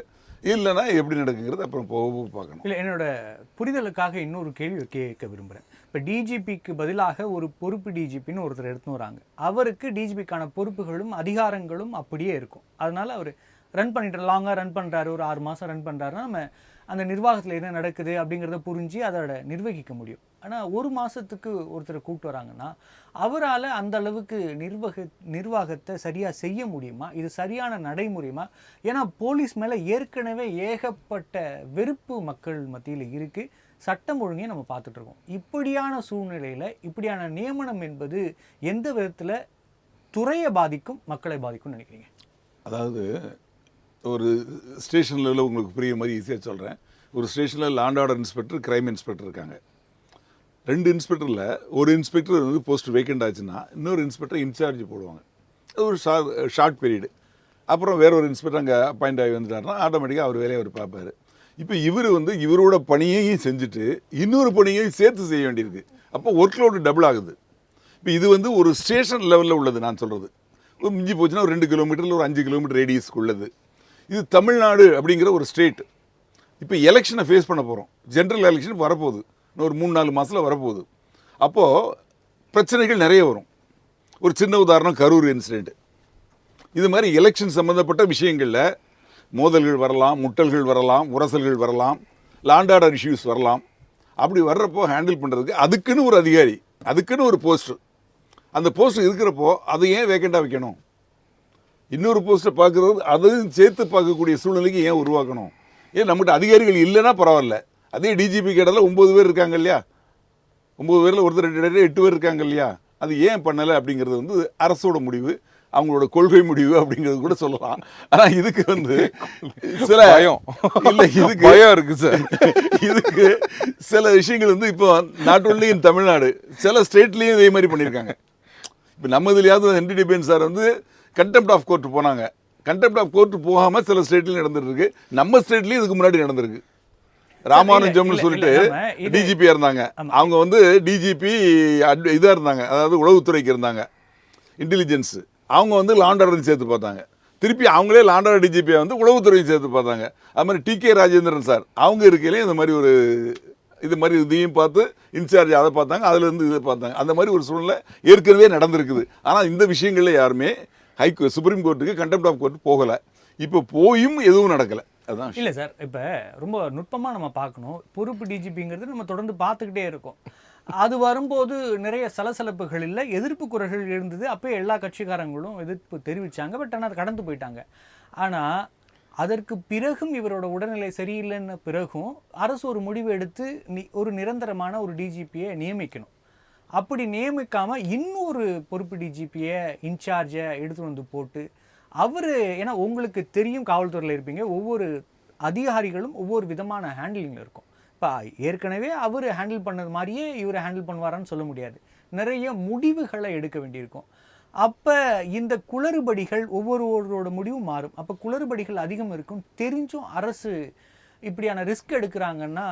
இல்லைன்னா எப்படி நடக்குங்கிறது அப்புறம் போக பார்க்கணும். இல்லை, என்னோட புரிதலுக்காக இன்னொரு கேள்வி கேட்க விரும்புகிறேன். இப்போ டிஜிபிக்கு பதிலாக ஒரு பொறுப்பு டிஜிபின்னு ஒருத்தர் எடுத்துன்னு வராங்க. அவருக்கு டிஜிபிக்கான பொறுப்புகளும் அதிகாரங்களும் அப்படியே இருக்கும். அதனால அவர் ரன் பண்ணிட்டு லாங்காக ரன் பண்ணுறாரு, ஒரு 6 மாதம் ரன் பண்ணுறாருன்னா நம்ம அந்த நிர்வாகத்தில் என்ன நடக்குது அப்படிங்கிறத புரிஞ்சு அதோட நிர்வகிக்க முடியும். ஆனால் 1 மாதத்துக்கு ஒருத்தரை கூப்பிட்டு வராங்கன்னா அவரால் அந்த அளவுக்கு நிர்வாகத்தை சரியாக செய்ய முடியுமா? இது சரியான நடைமுறையுமா? ஏன்னா போலீஸ் மேலே ஏற்கனவே ஏகப்பட்ட வெறுப்பு மக்கள் மத்தியில் இருக்குது. சட்டம் ஒழுங்கை நம்ம பார்த்துட்ருக்கோம். இப்படியான சூழ்நிலையில் இப்படியான நியமனம் என்பது எந்த விதத்தில் துறையை பாதிக்கும், மக்களை பாதிக்கும்னு நினைக்கிறீங்க? அதாவது ஒரு ஸ்டேஷன் லெவலில் உங்களுக்கு புரியுற மாதிரி ஈஸியாக சொல்கிறேன். ஒரு ஸ்டேஷனில் law and order inspector, crime inspector இருக்காங்க. 2 இன்ஸ்பெக்டரில் ஒரு இன்ஸ்பெக்டர் வந்து போஸ்ட் வேக்கண்ட் ஆச்சுன்னா இன்னொரு இன்ஸ்பெக்டர் இன்சார்ஜ் போடுவாங்க. அது ஒரு ஷார்ட் பீரியடு. அப்புறம் வேற ஒரு இன்ஸ்பெக்டர் அங்கே அப்பாயிண்ட் ஆகி வந்துட்டாருன்னா ஆட்டோமேட்டிக்காக அவர் வேலையை அவர் பார்ப்பார். இப்போ இவர் வந்து இவரோட பணியையும் செஞ்சுட்டு இன்னொரு பணியையும் சேர்த்து செய்ய வேண்டியிருக்கு. அப்போ ஒர்க் லோடு டபுள் ஆகுது. இப்போ இது வந்து ஒரு ஸ்டேஷன் லெவலில் உள்ளது. நான் சொல்கிறது மிஞ்சி போச்சுன்னா ஒரு 2 கிலோமீட்டரில் ஒரு 5 கிலோமீட்டர் ரேடியஸ்க்கு உள்ளது. இது தமிழ்நாடு அப்படிங்கிற ஒரு ஸ்டேட். இப்போ எலெக்ஷனை ஃபேஸ் பண்ண போகிறோம். ஜென்ரல் எலெக்ஷன் வரப்போகுது. இன்னும் ஒரு 3-4 மாதத்தில் வரப்போகுது. அப்போது பிரச்சனைகள் நிறைய வரும். ஒரு சின்ன உதாரணம் கரூர் இன்சிடெண்ட். இது மாதிரி எலெக்ஷன் சம்மந்தப்பட்ட விஷயங்களில் மோதல்கள் வரலாம், முட்டல்கள் வரலாம், உரசல்கள் வரலாம், லாண்ட் ஆர்டர் இஷ்யூஸ் வரலாம். அப்படி வர்றப்போ ஹேண்டில் பண்ணுறதுக்கு அதுக்குன்னு ஒரு அதிகாரி, அதுக்குன்னு ஒரு போஸ்டர், அந்த போஸ்டர் இருக்கிறப்போ அதை ஏன் வேக்கண்டாக வைக்கணும்? இன்னொரு போஸ்ட்டை பார்க்குறது அதையும் சேர்த்து பார்க்கக்கூடிய சூழ்நிலைக்கு ஏன் உருவாக்கணும்? ஏன் நம்மகிட்ட அதிகாரிகள் இல்லைன்னா பரவாயில்ல. அதே டிஜிபி கேடல 9 பேர் இருக்காங்க இல்லையா, 9 பேரில் ஒருத்தர் 8 பேர் இருக்காங்க இல்லையா, அது ஏன் பண்ணலை அப்படிங்கிறது வந்து அரசோட முடிவு, அவங்களோட கொள்கை முடிவு அப்படிங்கிறது கூட சொல்லலாம். ஆனால் இதுக்கு வந்து சில பயம் இல்லை, இதுக்கு பயம் இருக்குது சார். இதுக்கு சில விஷயங்கள் வந்து இப்போ நாட் ஒன்லி இன் தமிழ்நாடு, சில ஸ்டேட்லேயும் இதே மாதிரி பண்ணியிருக்காங்க. இப்போ நம்ம இதுலையாவது என்டி பென் சார் வந்து கண்டெம்ட் ஆஃப் கோர்ட் போனாங்க. கண்டெம்ட் ஆஃப் கோர்ட் போகாமல் சில ஸ்டேட்லையும் நடந்துருக்கு. நம்ம ஸ்டேட்லேயும் இதுக்கு முன்னாடி நடந்திருக்கு. ராமானுஜம்னு சொல்லிட்டு டிஜிபியாக இருந்தாங்க. அவங்க வந்து டிஜிபி இதாக இருந்தாங்க, அதாவது உளவுத்துறைக்கு இருந்தாங்க, இன்டெலிஜென்ஸ். அவங்க வந்து லாண்ட் ஆர்டரையும் சேர்த்து பார்த்தாங்க. திருப்பி அவங்களே லாண்ட் ஆர்டர் டிஜிபியை வந்து உளவுத்துறையும் சேர்த்து பார்த்தாங்க. அது மாதிரி டிகே ராஜேந்திரன் சார் அவங்க இருக்கையிலே இந்த மாதிரி ஒரு இது மாதிரி இதையும் பார்த்து இன்சார்ஜ் அதை பார்த்தாங்க, அதுலேருந்து இதை பார்த்தாங்க. அந்த மாதிரி ஒரு சூழ்நிலை ஏற்கனவே நடந்திருக்குது. ஆனால் இந்த விஷயங்களில் யாருமே சுப்ரீம் கோர்ட்டுக்கு கண்டெம்ட் ஆஃப் கோர்ட் போகலை. இப்போ போயும் எதுவும் நடக்கலை. அதான் இல்லை சார், இப்போ ரொம்ப நுட்பமாக நம்ம பார்க்கணும். பொறுப்பு டிஜிபிங்கிறது நம்ம தொடர்ந்து பார்த்துக்கிட்டே இருக்கோம். அது வரும்போது நிறைய சலசலப்புகள் இல்லை, எதிர்ப்பு குரல்கள் எழுந்தது. அப்போ எல்லா கட்சிக்காரங்களும் எதிர்ப்பு தெரிவித்தாங்க. பட் ஆனால் அது கடந்து போயிட்டாங்க. ஆனால் அதற்கு பிறகும் இவரோட உடல்நிலை சரியில்லைன்னு பிறகும் அரசு ஒரு முடிவு எடுத்து ஒரு நிரந்தரமான ஒரு டிஜிபியை நியமிக்கணும். அப்படி நியமிக்காமல் இன்னொரு பொறுப்பு டிஜிபியை இன்சார்ஜை எடுத்து வந்து போட்டு அவர், ஏன்னா உங்களுக்கு தெரியும், காவல்துறையில் இருப்பீங்க, ஒவ்வொரு அதிகாரிகளும் ஒவ்வொரு விதமான ஹேண்டிலிங்கில் இருக்கும். இப்போ ஏற்கனவே அவர் ஹேண்டில் பண்ணது மாதிரியே இவர் ஹேண்டில் பண்ணுவாரான்னு சொல்ல முடியாது. நிறைய முடிவுகளை எடுக்க வேண்டியிருக்கும். அப்போ இந்த குளறுபடிகள் ஒவ்வொருவரோட முடிவும் மாறும். அப்போ குளறுபடிகள் அதிகம் இருக்கும். தெரிஞ்சும் அரசு இப்படியான ரிஸ்க் எடுக்கிறாங்கன்னா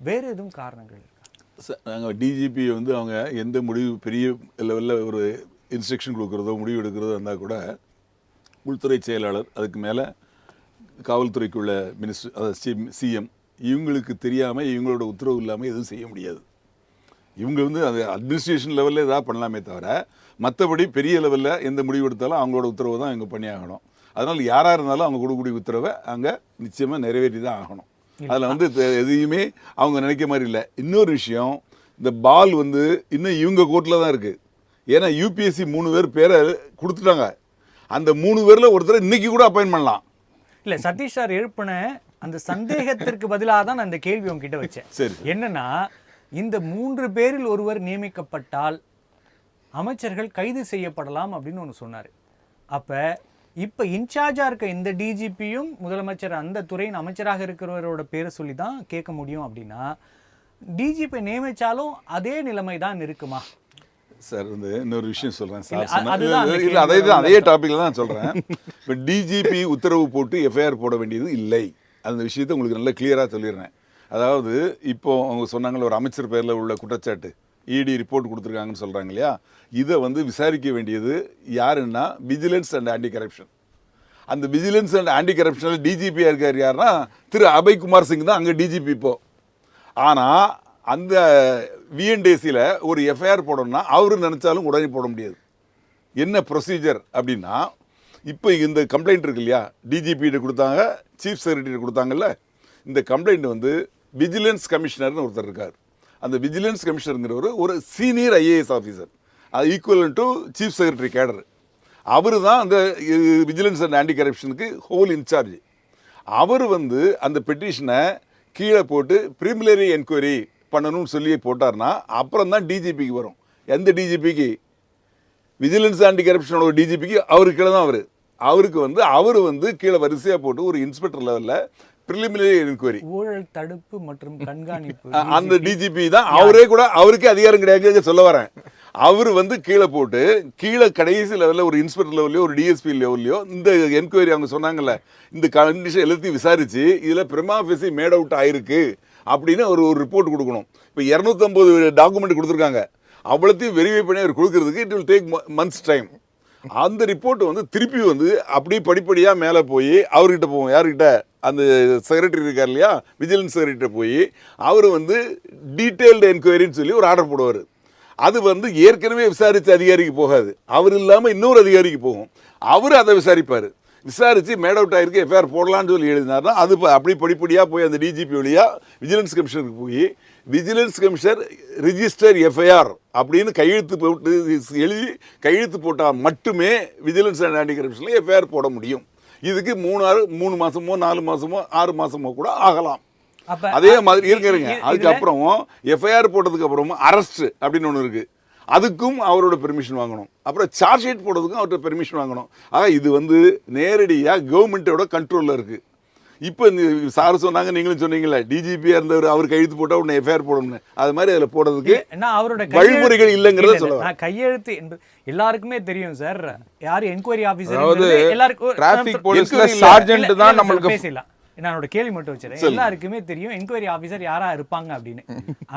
வேறு எதுவும் காரணங்கள் இருக்கா? நாங்கள் டிஜிபி வந்து அவங்க எந்த முடிவு பெரிய லெவலில் ஒரு இன்ஸ்ட்ரக்ஷன் கொடுக்குறதோ முடிவு எடுக்கிறதோ இருந்தால் கூட உள்துறை செயலாளர், அதுக்கு மேலே காவல்துறைக்குள்ள மினிஸ்டர், அதாவது சிஎம், இவங்களுக்கு தெரியாமல் இவங்களோட உத்தரவு இல்லாமல் எதுவும் செய்ய முடியாது. இவங்க வந்து அது அட்மினிஸ்ட்ரேஷன் லெவலில் ஏதாவது பண்ணலாமே தவிர மற்றபடி பெரிய லெவலில் எந்த முடிவு எடுத்தாலும் அவங்களோட உத்தரவு தான் இவங்க பண்ணி ஆகணும். அதனால் யாராக இருந்தாலும் அவங்க கொடுக்கக்கூடிய உத்தரவை அங்கே நிச்சயமாக நிறைவேற்றி தான் ஆகணும். அதில் வந்து எதையுமே அவங்க நினைக்க மாதிரி இல்லை. இன்னொரு விஷயம், இந்த பால் வந்து இன்னும் இவங்க கோர்ட்டில் தான் இருக்குது. ஏன்னா யூபிஎஸ்சி 3 பேர் பேரை கொடுத்துட்டாங்க. அந்த 3 பேரில் ஒருத்தர் இன்னைக்கு கூட அப்பாயின்ட் பண்ணலாம். இல்லை, சதீஷ் சார் எழுப்பின அந்த சந்தேகத்திற்கு பதிலாக தான் நான் இந்த கேள்வி உங்ககிட்ட வச்சேன். சரி, என்னன்னா இந்த 3 பேரில் ஒருவர் நியமிக்கப்பட்டால் அமைச்சர்கள் கைது செய்யப்படலாம் அப்படின்னு ஒன்று சொன்னார். அப்போ இப்போ இன்சார்ஜாக இருக்க இந்த டிஜிபியும் முதலமைச்சர் அந்த துறையின் அமைச்சராக இருக்கிறவரோட பேரை சொல்லி தான் கேட்க முடியும். அப்படின்னா டிஜிபி நியமித்தாலும் அதே நிலைமை தான் இருக்குமா சார்? வந்து இன்னொரு விஷயம் சொல்கிறேன் சார், இல்லை அதே டாப்பிக்கில் தான் சொல்கிறேன். இப்போ டிஜிபி உத்தரவு போட்டு எஃப்ஐஆர் போட வேண்டியது இல்லை. அந்த விஷயத்தை உங்களுக்கு நல்லா கிளியராக சொல்லிடுறேன். அதாவது இப்போ அவங்க சொன்னாங்களே ஒரு அமைச்சர் பேரில் உள்ள குற்றச்சாட்டு இடி ரிப்போர்ட் கொடுத்துருக்காங்கன்னு சொல்கிறாங்க இல்லையா, இதை வந்து விசாரிக்க வேண்டியது யாருன்னா விஜிலன்ஸ் அண்ட் ஆன்டி கரப்ஷன். அந்த விஜிலன்ஸ் அண்ட் ஆன்டி கரப்ஷனில் டிஜிபியாக இருக்கார் யாருன்னா திரு அபய் குமார் சிங் தான் அங்கே டிஜிபி இப்போ. ஆனால் அந்த விஎன்டிசியில் ஒரு எஃப்ஐஆர் போடணும்னா அவரு நினச்சாலும் உடனே போட முடியாது. என்ன ப்ரொசீஜர் அப்படின்னா, இப்போ இந்த கம்ப்ளைண்ட் இருக்கு இல்லையா, டிஜிபிகிட்ட கொடுத்தாங்க, சீஃப் செக்ரட்டரி கொடுத்தாங்கல்ல, இந்த கம்ப்ளைண்ட் வந்து விஜிலன்ஸ் கமிஷனர்னு ஒருத்தர் இருக்கார். அந்த விஜிலன்ஸ் கமிஷனருங்கிறவர் ஒரு சீனியர் ஐஏஎஸ் ஆஃபீஸர், அது equal to chief secretary cadre. அவர் தான் அந்த விஜிலன்ஸ் அண்ட் ஆன்டி கரப்ஷனுக்கு ஹோல் இன்சார்ஜ். அவர் வந்து அந்த பெட்டிஷனை கீழே போட்டு ப்ரிலிமினரி என்கொயரி பண்ணணும்னு சொல்லி போட்டார்னா அப்புறம் தான் டிஜிபிக்கு வரும். எந்த டிஜிபிக்கு? விஜிலன்ஸ் ஆன்டி கரப்ஷனோட டிஜிபிக்கு அவருக்கு கீழே தான் அவருக்கு வந்து அவர் வந்து கீழே வரிசையாக போட்டு ஒரு இன்ஸ்பெக்டர் லெவலில் ப்ரிலிமினரி என்கொயரி, ஊழல் தடுப்பு மற்றும் கண்காணிப்பு, அந்த டிஜிபி தான். அவரே கூட அவருக்கே அதிகாரம் கிடையாது சொல்ல வரேன். அவர் வந்து கீழே போட்டு கீழே கடைசி லெவலில் ஒரு இன்ஸ்பெக்டர் லெவல்லையோ ஒரு டிஎஸ்பி லெவல்லையோ இந்த என்கொயரி அவங்க சொன்னாங்கல்ல, இந்த கண்டிஷன் எல்லாத்தையும் விசாரித்து இதில் பிரிமா ஃபேசி மேட் அவுட் ஆயிருக்கு அப்படின்னு ஒரு ரிப்போர்ட் கொடுக்கணும். இப்போ 250 டாக்குமெண்ட் கொடுத்துருக்காங்க. அவ்வளோத்தையும் வெரிஃபை பண்ணி அவர் கொடுக்கறதுக்கு it will take months time. அந்த ரிப்போர்ட் வந்து திருப்பி வந்து அப்படியே படிப்படியாக மேலே போய் அவர்கிட்ட போவோம். யார்கிட்ட? அந்த செக்ரட்டரி இருக்கார் இல்லையா, விஜிலன்ஸ் செக்ரட்டரி போய் அவர் வந்து டீட்டெயில்டு என்கொயரின்னு சொல்லி ஒரு ஆர்டர் போடுவார். அது வந்து ஏற்கனவே விசாரித்த அதிகாரிக்கு போகாது, அவர் இல்லாமல் இன்னொரு அதிகாரிக்கு போகும். அவர் அதை விசாரிப்பார். விசாரித்து மேட் அவுட் ஆகிருக்கு, எஃப்ஐஆர் போடலான்னு சொல்லி எழுதினார்னா அது அப்படி படிப்படியாக போய் அந்த டிஜிபி வழியாக விஜிலன்ஸ் கமிஷனருக்கு போய் விஜிலன்ஸ் கமிஷனர் ரிஜிஸ்டர் எஃப்ஐஆர் அப்படின்னு கையெழுத்து போட்டு எழுதி கையெழுத்து போட்டால் மட்டுமே விஜிலன்ஸ் அண்ட் ஆன்டி கரப்ஷனில் எஃப்ஐஆர் போட முடியும். இதுக்கு 3 மாதமோ 4 மாதமோ 6 மாதமோ கூட ஆகலாம். அதே மாதிரி இருங்க. அதுக்கப்புறம் எஃப்ஐஆர் போட்டதுக்கு அப்புறமும் அரெஸ்ட் அப்படின்னு ஒன்று இருக்கு, அதுக்கும் அவரோட பெர்மிஷன் வாங்கணும். அப்புறம் சார்ஜ் ஷீட் போடுறதுக்கும் அவர்கிட்ட பெர்மிஷன் வாங்கணும். ஆக இது வந்து நேரடியாக கவர்மெண்ட்டோட கண்ட்ரோலில் இருக்குது. இப்போ இந்த சார் சொன்னாங்க, நீங்களும் சொன்னீங்களே, டிஜிபியாக இருந்தவர் அவர் கையெழுத்து போட்டால் உடனே எஃப்ஐஆர் போடணும்னு. அது மாதிரி அதில் போடுறதுக்கு அவரோட வழிமுறைகள் இல்லைங்கிறத சொல்லுவாங்க. கையெழுத்து என்பது எல்லாருக்குமே தெரியும் சார். யார் என்கொயரி ஆஃபீஸர் எல்லாருக்கும் டிராஃபிக் போலீஸ்ல சார்ஜென்ட் தான் நம்மளுக்கு பேசலாம். என்னோட கேள்வி மட்டும் வச்சுறேன். எல்லாருக்குமே தெரியும் என்கொயரி ஆஃபீஸர் யாரா இருப்பாங்க அப்படின்னு.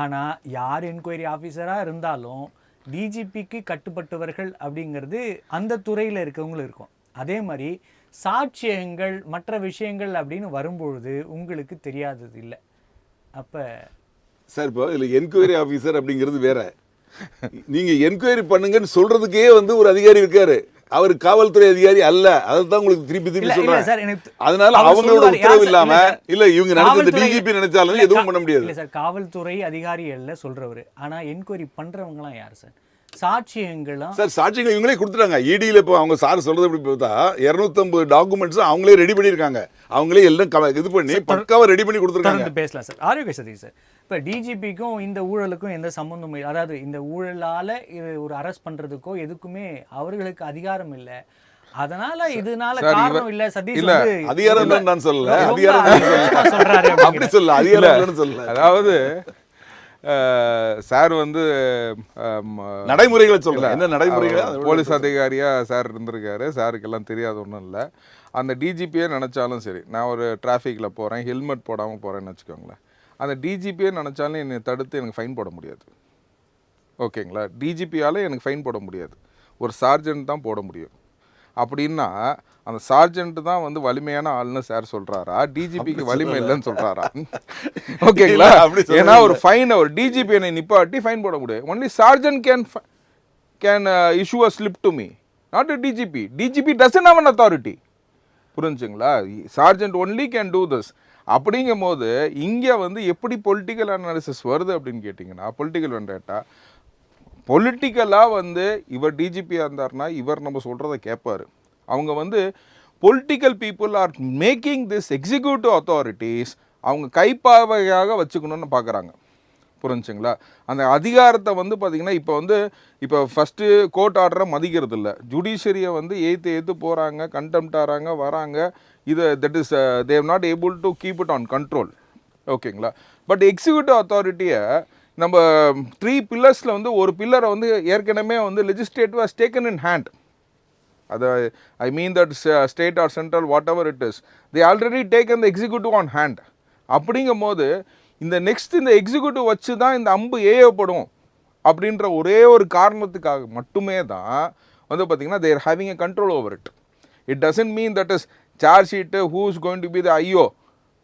ஆனா யார் என்கொயரி ஆஃபீஸரா இருந்தாலும் டிஜிபிக்கு கட்டுப்பட்டவர்கள் அப்படிங்கிறது அந்த துறையில் இருக்கவங்களும் இருக்கும். அதே மாதிரி சாட்சியங்கள் மற்ற விஷயங்கள் அப்படின்னு வரும்பொழுது உங்களுக்கு தெரியாதது இல்லை. அப்போ சார் இப்போ இதில் என்கொயரி ஆஃபீஸர் அப்படிங்கிறது வேற. நீங்கள் என்கொயரி பண்ணுங்கன்னு சொல்றதுக்கே வந்து ஒரு அதிகாரி இருக்காரு, அவர் காவல்துறை அதிகாரி அல்ல. அதுதான் உங்களுக்கு திருப்பி சொல்றேன். அதனால அவங்களோட உத்தரவு இல்லாம இல்ல இவங்க நினைச்சது டிஜிபி நினைச்சாலும் எதுவும் பண்ண முடியாது. இல்ல சார், காவல்துறை அதிகாரி அல்ல சொல்றவரு. ஆனா என்கொயரி பண்றவங்கலாம் யார் சார்? சாட்சியங்களும் சார் சாட்சியங்கள் இவங்களே கொடுத்துட்டாங்க. இடியில் இப்போ அவங்க சார் சொல்றது எப்படி பார்த்தா 250 டாக்குமெண்ட்ஸ் அவங்களே ரெடி பண்ணியிருக்காங்க. அவங்களே எல்லாம் இது பண்ணி பக்காவாக ரெடி பண்ணி கொடுத்துருக்காங்க. பேசலாம் சார். ஆரோக்கிய சதீஷ் சார், இப்போ டிஜிபிக்கும் இந்த ஊழலுக்கும் எந்த சம்பந்தமும், அதாவது இந்த ஊழலால் இது ஒரு அரெஸ்ட் பண்ணுறதுக்கோ எதுக்குமே அவர்களுக்கு அதிகாரம் இல்லை. அதனால இதனால காரணம் இல்ல சதீஷ் வந்து அதிகாரம் நான் சொல்லல, அதிகாரம் சொல்றாரு அப்படி சொல்ல, அதிகாரம் சொல்லல. அதாவது சார் வந்து நடைமுறைகளை சொல்றேன். என்ன நடைமுறைகள்? போலீஸ் அதிகாரியா சார் இருந்திருக்காரு. சாருக்கு எல்லாம் தெரியாத ஒன்றும் இல்லை. அந்த டிஜிபியே நினச்சாலும் சரி, நான் ஒரு டிராஃபிக்கில் போகிறேன், ஹெல்மெட் போடாமல் போகிறேன்னு வச்சுக்கோங்களேன், அந்த டிஜிபியே நினச்சாலும் என்னை தடுத்து எனக்கு ஃபைன் போட முடியாது. ஓகேங்களா? டிஜிபியால் எனக்கு ஃபைன் போட முடியாது, ஒரு சார்ஜென்ட் தான் போட முடியும். அப்படின்னா அந்த சார்ஜென்ட் தான் வந்து வலிமையான ஆள்னு சார் சொல்கிறாரா, டிஜிபிக்கு வலிமை இல்லைன்னு சொல்கிறாரா? ஓகேங்களா? ஏன்னா ஒரு ஃபைன், ஒரு டிஜிபி என்னை நிப்பாட்டி ஃபைன் போட முடியாது. Only sergeant can issue a slip to me, not a DGP. DGP doesn't have an authority. புரிஞ்சுங்களா? Sergeant only can do this. அப்படிங்கும் போது இங்கே வந்து எப்படி பொலிட்டிக்கல் அனாலிசிஸ் வருது அப்படின்னு கேட்டிங்கன்னா, பொலிட்டிக்கல் வெண்டேட்டா, பொலிட்டிக்கலாக வந்து இவர் டிஜிபியாக இருந்தார்னா இவர் நம்ம சொல்கிறத கேட்பார். அவங்க வந்து political people are making this executive authorities அவங்க கைப்பாவையாக வச்சுக்கணும்னு பார்க்குறாங்க. புரிஞ்சுங்களா? அந்த அதிகாரத்தை வந்து பார்த்திங்கன்னா இப்போ ஃபஸ்ட்டு கோர்ட் ஆர்டரை மதிக்கிறது இல்லை, ஜுடிஷியரியை வந்து ஏற்று போகிறாங்க, கண்டெம்ட் ஆகிறாங்க, வராங்க. இது that is they have not able to keep it on control. ஓகேங்களா? பட் எக்ஸிக்யூட்டிவ் அத்தாரிட்டியை நம்ம 3 பில்லர்ஸில் வந்து ஒரு பில்லரை வந்து ஏற்கனவே வந்து legislative has taken in hand. அது I mean that state or central whatever it is, they already taken the executive on hand. அப்படிங்கும் போது இந்த எக்ஸிக்யூட்டிவ் வச்சு தான் இந்த அம்பு ஏவப்படும் அப்படின்ற ஒரே ஒரு காரணத்துக்காக மட்டுமே தான் வந்து பார்த்திங்கன்னா there having a control over it. It doesn't mean that is charge sheet who is going to be the ஐயோ.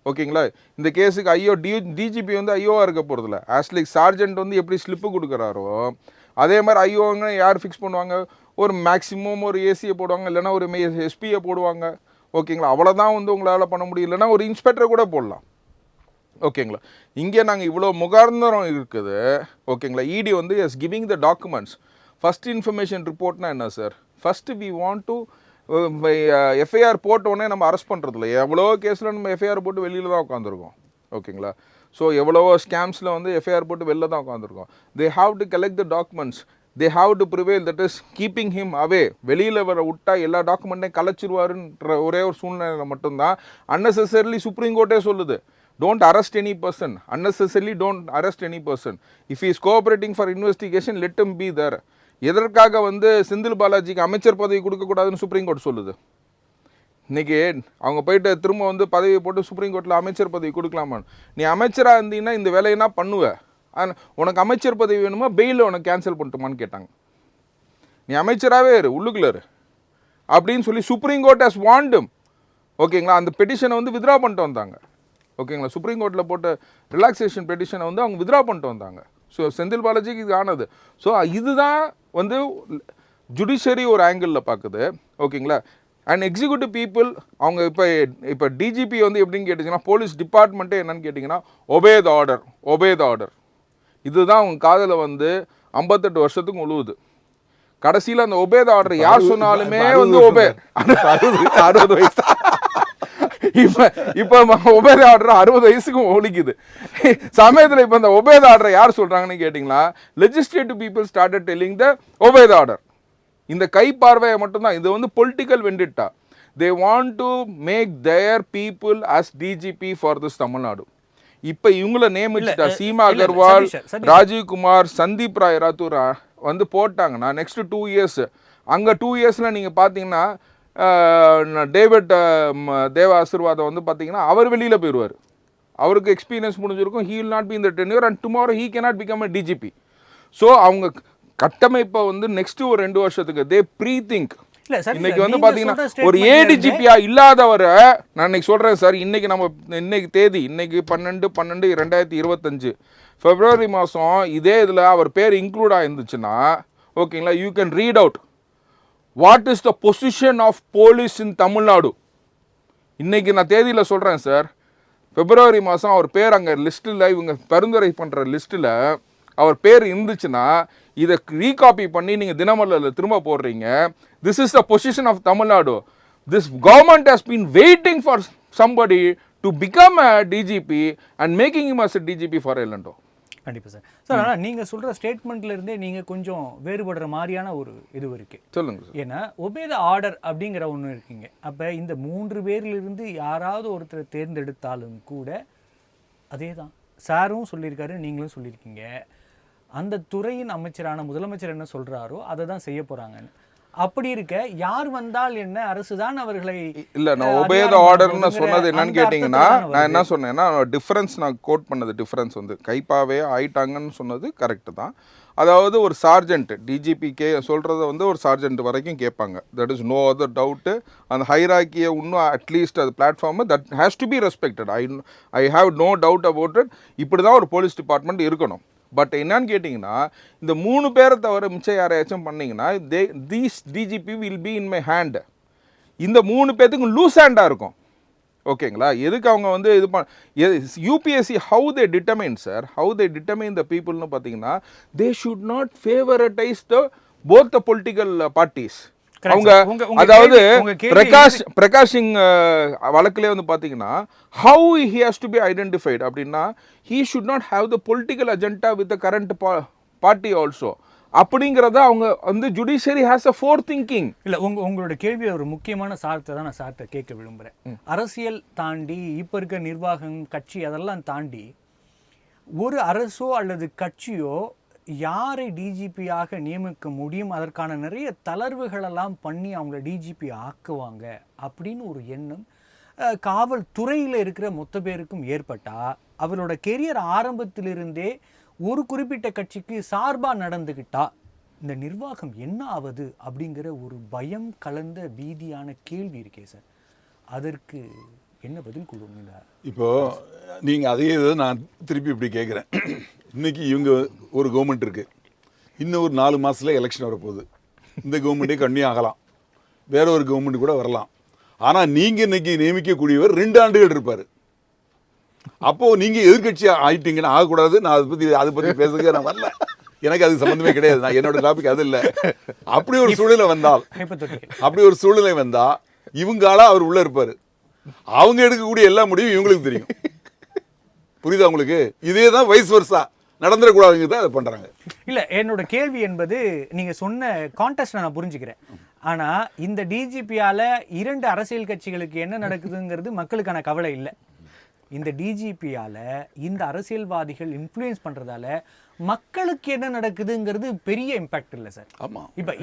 ஓகேங்களா? இந்த கேஸுக்கு ஐயோ டிஜிபி வந்து ஐயோவாக இருக்க போகிறதில்ல. ஆஸ்லைக் சார்ஜென்ட் வந்து எப்படி ஸ்லிப்பு கொடுக்குறாரோ அதே மாதிரி ஐயோங்க யார் ஃபிக்ஸ் பண்ணுவாங்க? ஒரு மேக்ஸிமம் ஒரு ஏசியை போடுவாங்க, இல்லைனா ஒரு எஸ்பியை போடுவாங்க. ஓகேங்களா? அவ்வளோதான் வந்து உங்களால் பண்ண முடியும். இல்லைனா ஒரு இன்ஸ்பெக்டரை கூட போடலாம். ஓகேங்களா? இங்கே நாங்கள் இவ்வளோ முகாந்திரம் இருக்குது. ஓகேங்களா? இடி வந்து is giving the documents. First information ரிப்போர்ட்னா என்ன சார்? First we want to FIR போட்டோடனே நம்ம அரெஸ்ட் பண்ணுறதில்ல. எவ்வளோ கேஸில் நம்ம எஃப்ஐஆர் போட்டு வெளியில் தான் உட்காந்துருக்கோம். ஓகேங்களா? ஸோ எவ்வளவோ ஸ்கேம்ஸில் வந்து எஃப்ஐஆர் போட்டு வெளில தான் உட்காந்துருக்கோம். They have to collect the documents, they have to prevail, that is keeping him away. வெளியில் வர விட்டா எல்லா டாக்குமெண்ட்டையும் கலைச்சிருவாருன்ற ஒரே ஒரு சூழ்நிலை மட்டும்தான் அன்னெசரிலி சுப்ரீம் கோர்ட்டே சொல்லுது, don't arrest any person, unnecessarily don't arrest any person. If he is cooperating for investigation, let him be there. எதற்காக வந்து செந்தில் பாலாஜிக்கு அமைச்சர் பதவி கொடுக்கக்கூடாதுன்னு சுப்ரீம் கோர்ட் சொல்லுது? இன்றைக்கி அவங்க போயிட்டு திரும்ப வந்து பதவி போட்டு சுப்ரீம் கோர்ட்டில் அமைச்சர் பதவி கொடுக்கலாமான்னு. நீ அமைச்சராக இருந்தீங்கன்னா இந்த வேலையினா பண்ணுவேன், உனக்கு அமைச்சர் பதவி வேணுமா, பெயிலில் உனக்கு கேன்சல் பண்ணட்டுமான்னு கேட்டாங்க. நீ அமைச்சராகவே இரு, உள்ளுக்குள்ள இரு. அப்படின்னு சொல்லி சுப்ரீம் கோர்ட் ஹஸ் வாண்டம். ஓகேங்களா, அந்த பெட்டிஷனை வந்து வித்ரா பண்ணிட்டு வந்தாங்க. ஓகேங்களா, சுப்ரீம் கோர்ட்டில் போட்ட ரிலாக்ஸேஷன் பெட்டிஷனை வந்து அவங்க வித்ரா பண்ணிட்டு வந்தாங்க. ஸோ செந்தில் பாலாஜிக்கு இது ஆனது. ஸோ இதுதான் வந்து ஜுடிஷியரி ஒரு ஆங்கிளில் பார்க்குது. ஓகேங்களா, அண்ட் எக்ஸிக்யூட்டிவ் பீப்புள் அவங்க இப்போ டிஜிபி வந்து எப்படின்னு கேட்டிங்கன்னா, போலீஸ் டிபார்ட்மெண்ட்டே என்னன்னு கேட்டிங்கன்னா ஒபே த ஆர்டர். இதுதான் அவங்க காதில் வந்து 58 வருஷத்துக்கு உழுவுது. கடைசியில் அந்த ஒபே த ஆர்டர் யார் சொன்னாலுமே வந்து ஒபே 60 வயசு இப்போ ஒபே த ஆர்டர் 60 வயசுக்கும் ஒழிக்குது. சமயத்தில் இப்போ இந்த ஒபே த ஆர்டர் யார் சொல்கிறாங்கன்னு கேட்டிங்கன்னா, legislative people started telling the obey the order. இந்த கை பார்வையை மட்டும்தான், இது வந்து political vendetta. They want to make their people as DGP for this Tamil Nadu. இப்போ இவங்கள நியமிச்சுட்டா சீமா அகர்வால், ராஜீவ்குமார், சந்தீப் ராய் ராத்தூர் வந்து போட்டாங்கன்னா நெக்ஸ்ட் 2 இயர்ஸ் அங்கே 2 இயர்ஸில் நீங்கள் பார்த்தீங்கன்னா டேவிட் தேவ ஆசீர்வாதம் வந்து பார்த்தீங்கன்னா அவர் வெளியில் போயிடுவார். அவருக்கு எக்ஸ்பீரியன்ஸ் முடிஞ்சிருக்கும். He will not be in the tenure and tomorrow he cannot become a DGP. So அவங்க கட்டமைப்பை வந்து நெக்ஸ்ட் ஒரு 2 வருஷத்துக்கு தே ப்ரீ திங்க். இன்னைக்கு வந்து பாத்தீங்கன்னா ஒரு ஏடிஜிபியா இல்லாதவரை நான் இன்னைக்கு சொல்றேன் சார். இன்னைக்கு தேதி 12/12/2025 பிப்ரவரி மாதம் இதே இதில் அவர் பேர் இன்க்ளூட் ஆயிருந்துச்சுன்னா ஓகேங்களா, you can read out what is the position of police in Tamil Nadu. இன்னைக்கு நான் தேதியில் சொல்கிறேன் சார். பிப்ரவரி மாதம் அவர் பேர் அங்கே லிஸ்ட்டில், இவங்க பரிந்துரை பண்ணுற லிஸ்ட்டில் அவர் பேர் இருந்துச்சுன்னா இதை ரீகாப்பி பண்ணி நீங்கள் தினமலரில் திரும்ப போடுறீங்க. This is the position of Tamil Nadu. This government has been waiting for somebody to become a DGP and making him as a DGP for எல்லண்டோ. கண்டிப்பாக சார். சார் ஆனால் நீங்கள் சொல்கிற ஸ்டேட்மெண்ட்லேருந்தே நீங்கள் கொஞ்சம் வேறுபடுற மாதிரியான ஒரு இது இருக்குது. சொல்லுங்கள் சார். ஏன்னா ஒபே த ஆர்டர் அப்படிங்கிற ஒன்று இருக்குங்க. அப்போ இந்த 3 பேர்லேருந்து யாராவது ஒருத்தரை தேர்ந்தெடுத்தாலும் கூட அதே தான் சாரும் சொல்லியிருக்காரு, நீங்களும் சொல்லியிருக்கீங்க. அந்த துறையின் அமைச்சரான முதலமைச்சர் என்ன சொல்கிறாரோ அதை தான் செய்ய போகிறாங்கன்னு. அப்படி இருக்க யார் வந்தால் என்ன, அரசு தான் அவர்களை இல்லை. நான் ஒபே த ஆர்டர்னு சொன்னது என்னன்னு கேட்டிங்கன்னா, நான் என்ன சொன்னேன்னா டிஃப்ரென்ஸ், நான் கோட் பண்ணது டிஃப்ரென்ஸ் வந்து கைப்பாவே ஆயிட்டாங்கன்னு சொன்னது கரெக்டு தான். அதாவது ஒரு சார்ஜென்ட் டிஜிபி சொல்கிறத வந்து ஒரு சார்ஜென்ட் வரைக்கும் கேட்பாங்க. That is no other doubt. அந்த ஹைராக்கியை இன்னும் அட்லீஸ்ட் அது platform that has to be respected. I have no doubt about it. இப்படி தான் ஒரு போலீஸ் டிபார்ட்மெண்ட் இருக்கணும். பட் என்னன்னு கேட்டிங்கன்னா, இந்த 3 பேரை தவிர மிச்சம் யாரையாச்சும் பண்ணிங்கன்னா these DGP will be in my hand. இந்த 3 பேர்த்துக்கும் லூஸ் ஹேண்டாக இருக்கும். ஓகேங்களா, எதுக்கு அவங்க வந்து UPSC how they determine sir, how they determine the பீப்புள்னு பார்த்தீங்கன்னா, they should not favouritise both the political parties. அவங்க அதாவது பிரகாஷ் சிங் வழக்கிலே வந்து பார்த்தீங்கன்னா how he has to be identified அப்படின்னா, he should not have the political agenda with the current party also அப்படிங்கிறத அவங்க வந்து judiciary has a fore thinking. இல்லை, உங்களோட கேள்வி ஒரு முக்கியமான சார்த்தை தான் நான் சார்ட்ட கேட்க விரும்புகிறேன். அரசியல் தாண்டி இப்போ இருக்க நிர்வாகம், கட்சி அதெல்லாம் தாண்டி ஒரு அரசோ அல்லது கட்சியோ யாரை டிஜிபியாக நியமிக்க முடியும், அதற்கான நிறைய தளர்வுகளெல்லாம் பண்ணி அவங்கள டிஜிபி ஆக்குவாங்க அப்படின்னு ஒரு எண்ணம் காவல்துறையில் இருக்கிற மொத்த பேருக்கும் ஏற்பட்டால், அவரோட கெரியர் ஆரம்பத்திலிருந்தே ஒரு குறிப்பிட்ட கட்சிக்கு சார்பாக நடந்துக்கிட்டா இந்த நிர்வாகம் என்ன ஆகுது அப்படிங்கிற ஒரு பயம் கலந்த பீதியான கேள்வி இருக்கே சார். அதற்கு என்ன பதில் கொடுங்க? இப்போது நீங்கள் அதே இதை நான் திருப்பி இப்படி கேட்குறேன். இன்றைக்கி இவங்க ஒரு கவர்மெண்ட் இருக்குது, இன்னும் ஒரு 4 மாதத்தில் எலெக்ஷன் வரப்போகுது. இந்த கவர்மெண்ட்டே கண்ணியும் ஆகலாம், வேற ஒரு கவர்மெண்ட் கூட வரலாம். ஆனால் நீங்கள் இன்றைக்கி நியமிக்கக்கூடியவர் 2 ஆண்டுகள் இருப்பார். அப்போது நீங்கள் எதிர்கட்சி ஆகிட்டீங்கன்னு ஆகக்கூடாது. நான் அதை பற்றி பேசுறதுக்கு நான் வரல, எனக்கு அது சம்மந்தமே கிடையாது. நான் என்னோட டாபிக் அது இல்லை. அப்படி ஒரு சூழ்நிலை வந்தால் இவங்கால அவர் உள்ளே இருப்பார். அவங்க எடுக்கக்கூடிய எல்லா முடிவும் இவங்களுக்கு தெரியும். புரியுதா உங்களுக்கு? இதே தான் வைஸ் வர்சா நடந்துடக்கூடாதுங்க தான் அதை பண்ணுறாங்க. இல்லை, என்னோட கேள்வி என்பது நீங்கள் சொன்ன கான்டெஸ்ட் நான் புரிஞ்சுக்கிறேன். ஆனால் இந்த டிஜிபியால் 2 அரசியல் கட்சிகளுக்கு என்ன நடக்குதுங்கிறது மக்களுக்கான கவலை இல்லை. இந்த டிஜிபியால் இந்த அரசியல்வாதிகள் இன்ஃப்ளூயன்ஸ் பண்ணுறதால மக்களுக்கு என்ன நடக்குதுங்கிறது பெரிய இம்பேக்ட் இல்லை சார். ஆமாம். இப்போ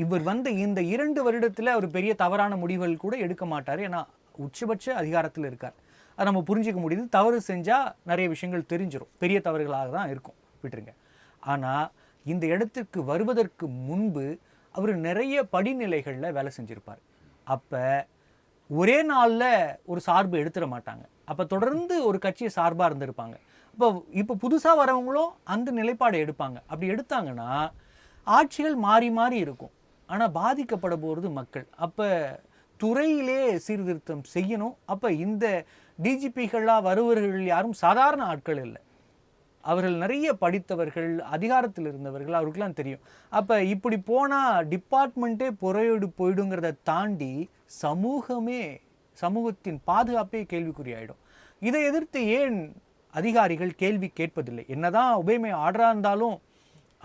இவர் வந்து இந்த 2 வருடத்தில் ஒரு பெரிய தவறான முடிவுகள் கூட எடுக்க மாட்டார். ஏன்னா உச்சபட்ச அதிகாரத்தில் இருக்கார். அதை நம்ம புரிஞ்சிக்க முடியுது. தவறு செஞ்சால் நிறைய விஷயங்கள் தெரிஞ்சிடும், பெரிய தவறுகளாக தான் இருக்கும், விட்டுருங்க. ஆனால் இந்த இடத்துக்கு வருவதற்கு முன்பு அவர் நிறைய படிநிலைகளில் வேலை செஞ்சுருப்பார். அப்போ ஒரே நாளில் ஒரு சார்பு எடுத்துட மாட்டாங்க. அப்போ தொடர்ந்து ஒரு கட்சியை சார்பாக இருந்திருப்பாங்க. இப்போ புதுசாக வரவங்களும் அந்த நிலைப்பாடை எடுப்பாங்க. அப்படி எடுத்தாங்கன்னா ஆட்சிகள் மாறி மாறி இருக்கும், ஆனால் பாதிக்கப்பட போகிறது மக்கள். அப்போ துறையிலே சீர்திருத்தம் செய்யணும். அப்போ இந்த டிஜிபிகளாக வருவர்கள் யாரும் சாதாரண ஆட்கள் இல்லை, அவர்கள் நிறைய படித்தவர்கள், அதிகாரத்தில் இருந்தவர்கள், அவருக்கெல்லாம் தெரியும். அப்போ இப்படி போனால் டிபார்ட்மெண்ட்டே புறையோடு போயிடுங்கிறத தாண்டி சமூகத்தின் பாதுகாப்பே கேள்விக்குறியாயிடும். இதை எதிர்த்து ஏன் அதிகாரிகள் கேள்வி கேட்பதில்லை? என்னதான் உபயமை ஆர்டராக இருந்தாலும்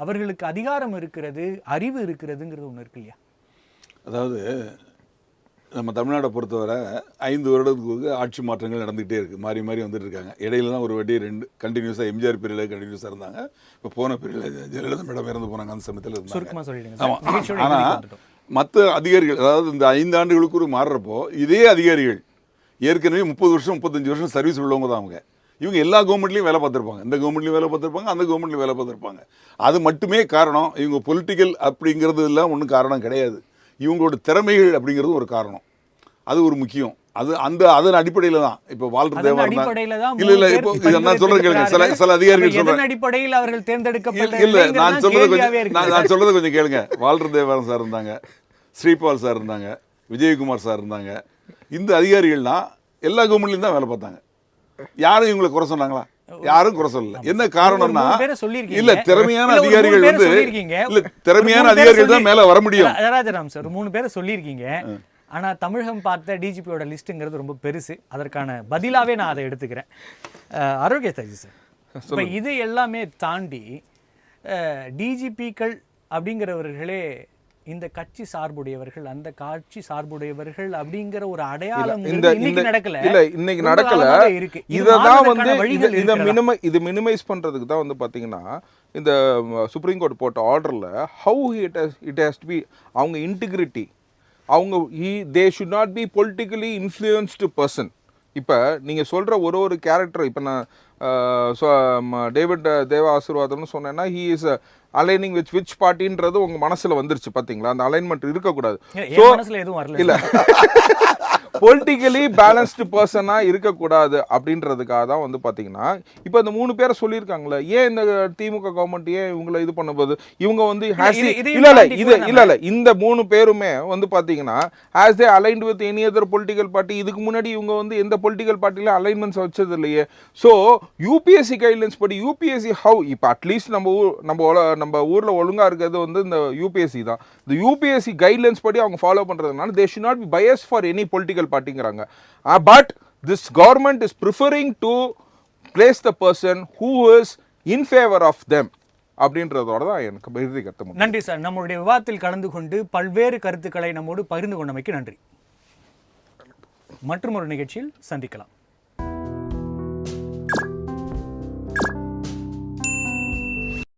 அவர்களுக்கு அதிகாரம் இருக்கிறது, அறிவு இருக்கிறதுங்கிறது ஒன்று இருக்கு இல்லையா? அதாவது நம்ம தமிழ்நாட்டை பொறுத்தவரை 5 வருடத்துக்கு ஆட்சி மாற்றங்கள் நடந்துகிட்டே இருக்குது, மாறி மாறி வந்துட்டு இருக்காங்க. இடையில தான் ஒரு வாட்டி 2 கண்டினியூஸாக எம்ஜிஆர் பீரியடில் கண்டினியூஸாக இருந்தாங்க. இப்போ போன பீரியடில் ஜெயலலிதா மேடம் இறந்து போனாங்க, அந்த சமயத்தில் இருந்தாங்க. ஆமாம். ஆனால் மற்ற அதிகாரிகள், அதாவது இந்த 5 ஆண்டுகளுக்கு ஒரு மாறுறப்போ இதே அதிகாரிகள் ஏற்கனவே 30 வருஷம் 35 வருஷம் சர்வீஸ் உள்ளவங்க தான் அவங்க. இவங்க எல்லா கவர்மெண்ட்லையும் வேலை பார்த்துருப்பாங்க, இந்த கவர்மெண்ட்லையும் வேலை பார்த்துருப்பாங்க, அந்த கவர்மெண்ட்லையும் வேலை பார்த்துருப்பாங்க. அது மட்டுமே காரணம். இவங்க பொலிட்டிக்கல் அப்படிங்கிறது எல்லாம் ஒன்றும் காரணம் கிடையாது. இவங்களோட திறமைகள் அப்படிங்கிறது ஒரு காரணம், அது ஒரு முக்கியம். அதன் அடிப்படையில் தான் இப்போ வால்டர் தேவா இல்லை இப்போ நான் சொல்றேன் கேளுங்க. சில அதிகாரிகள் சொல்றேன் அடிப்படையில் அவர்கள் தேர்ந்தெடுக்கப்பட்ட இல்லை, நான் சொல்றது கொஞ்சம் கேளுங்க. வால்டர் தேவாரன் சார் இருந்தாங்க, ஸ்ரீபால் சார் இருந்தாங்க, விஜயகுமார் சார் இருந்தாங்க. இந்த அதிகாரிகள்லாம் எல்லா கவர்மெண்ட்லையும் தான் வேலை பார்த்தாங்க. யாரும் இவங்களை குறை சொன்னாங்களா? யாரும் குறை சொல்லல. என்ன காரணம்னா இல்ல திறமையான அதிகாரிகள் இல்ல திறமையான அதிகாரிகள் தான் மேல வர முடியும். ராஜாராம் சார் 3 பேரை சொல்லியிருக்கீங்க. ஆனா தமிழகம் பார்த்த டிஜிபியோட லிஸ்ட்டுங்கிறது ரொம்ப பெருசு. அதற்கான பதிலாவே நான் அதை எடுத்துக்கிறேன். ஆரோக்கிய தாஜி சார், இப்போ இது எல்லாமே தாண்டி டிஜிபிக்கள் அப்படிங்கிறவர்களே இந்த கட்சி சார்புடையவர்கள், அந்த காட்சி சார்புடையவர்கள் அப்படிங்கிற ஒரு அடையாளம் இன்னைக்கு நடக்கல இருக்கு. இததான் வந்து இது மினிமைஸ் பண்றதுக்கு தான் வந்து பாத்தீங்கன்னா இந்த சுப்ரீம் கோர்ட் போட்ட ஆர்டர்ல how it has to be, அவங்க இன்டிகிரிட்டி, அவங்க they should not be politically influenced person. இப்போ நீங்கள் சொல்கிற ஒரு கேரக்டர், இப்போ நான் டேவிட் தேவா ஆசீர்வாதம்னு சொன்னேன்னா he is aligning with which பார்ட்டின்றது உங்கள் மனசில் வந்துருச்சு பார்த்தீங்களா? அந்த அலைன்மெண்ட் இருக்கக்கூடாது. ஸோ இல்லை பொலிட்டிக்கலி பேலன்ஸ்டு பர்சனாக இருக்கக்கூடாது அப்படின்றதுக்காக தான் வந்து பார்த்தீங்கன்னா இப்போ இந்த 3 பேரை சொல்லியிருக்காங்களே, ஏன் இந்த திமுக கவர்மெண்ட் ஏன் இவங்களை இது பண்ணும்போது இவங்க வந்து இல்லை இந்த 3 பேருமே வந்து பார்த்தீங்கன்னா as they aligned with any other political party. இதுக்கு முன்னாடி இவங்க வந்து எந்த பொலிட்டிக்கல் பார்ட்டிலையும் அலைன்மெண்ட்ஸ் வச்சது இல்லையே. ஸோ யூபிஎஸ்சி கைட்லைன்ஸ் படி யூபிஎஸ்சி ஹவு இப்போ அட்லீஸ்ட் நம்ம ஊரில் ஒழுங்காக இருக்கிறது வந்து இந்த யூபிஎஸ்சி தான். இந்த யூபிஎஸ்சி கைட்லைன்ஸ் படி அவங்க ஃபாலோ பண்ணுறதுனால they should not be bias for any political பார்ட்டிங்கிறாங்க. But this government is preferring to place the person who is in favour of them அப்படின்றதோட தான் எனக்கு இறுதி கருத்து. நன்றி சார், நம்மளுடைய விவாதத்தில் கலந்து கொண்டு பல்வேறு கருத்துக்களை நம்மோடு பகிர்ந்து கொண்டமைக்கு நன்றி. மற்றும் ஒரு நிகழ்ச்சியில் சந்திக்கலாம்.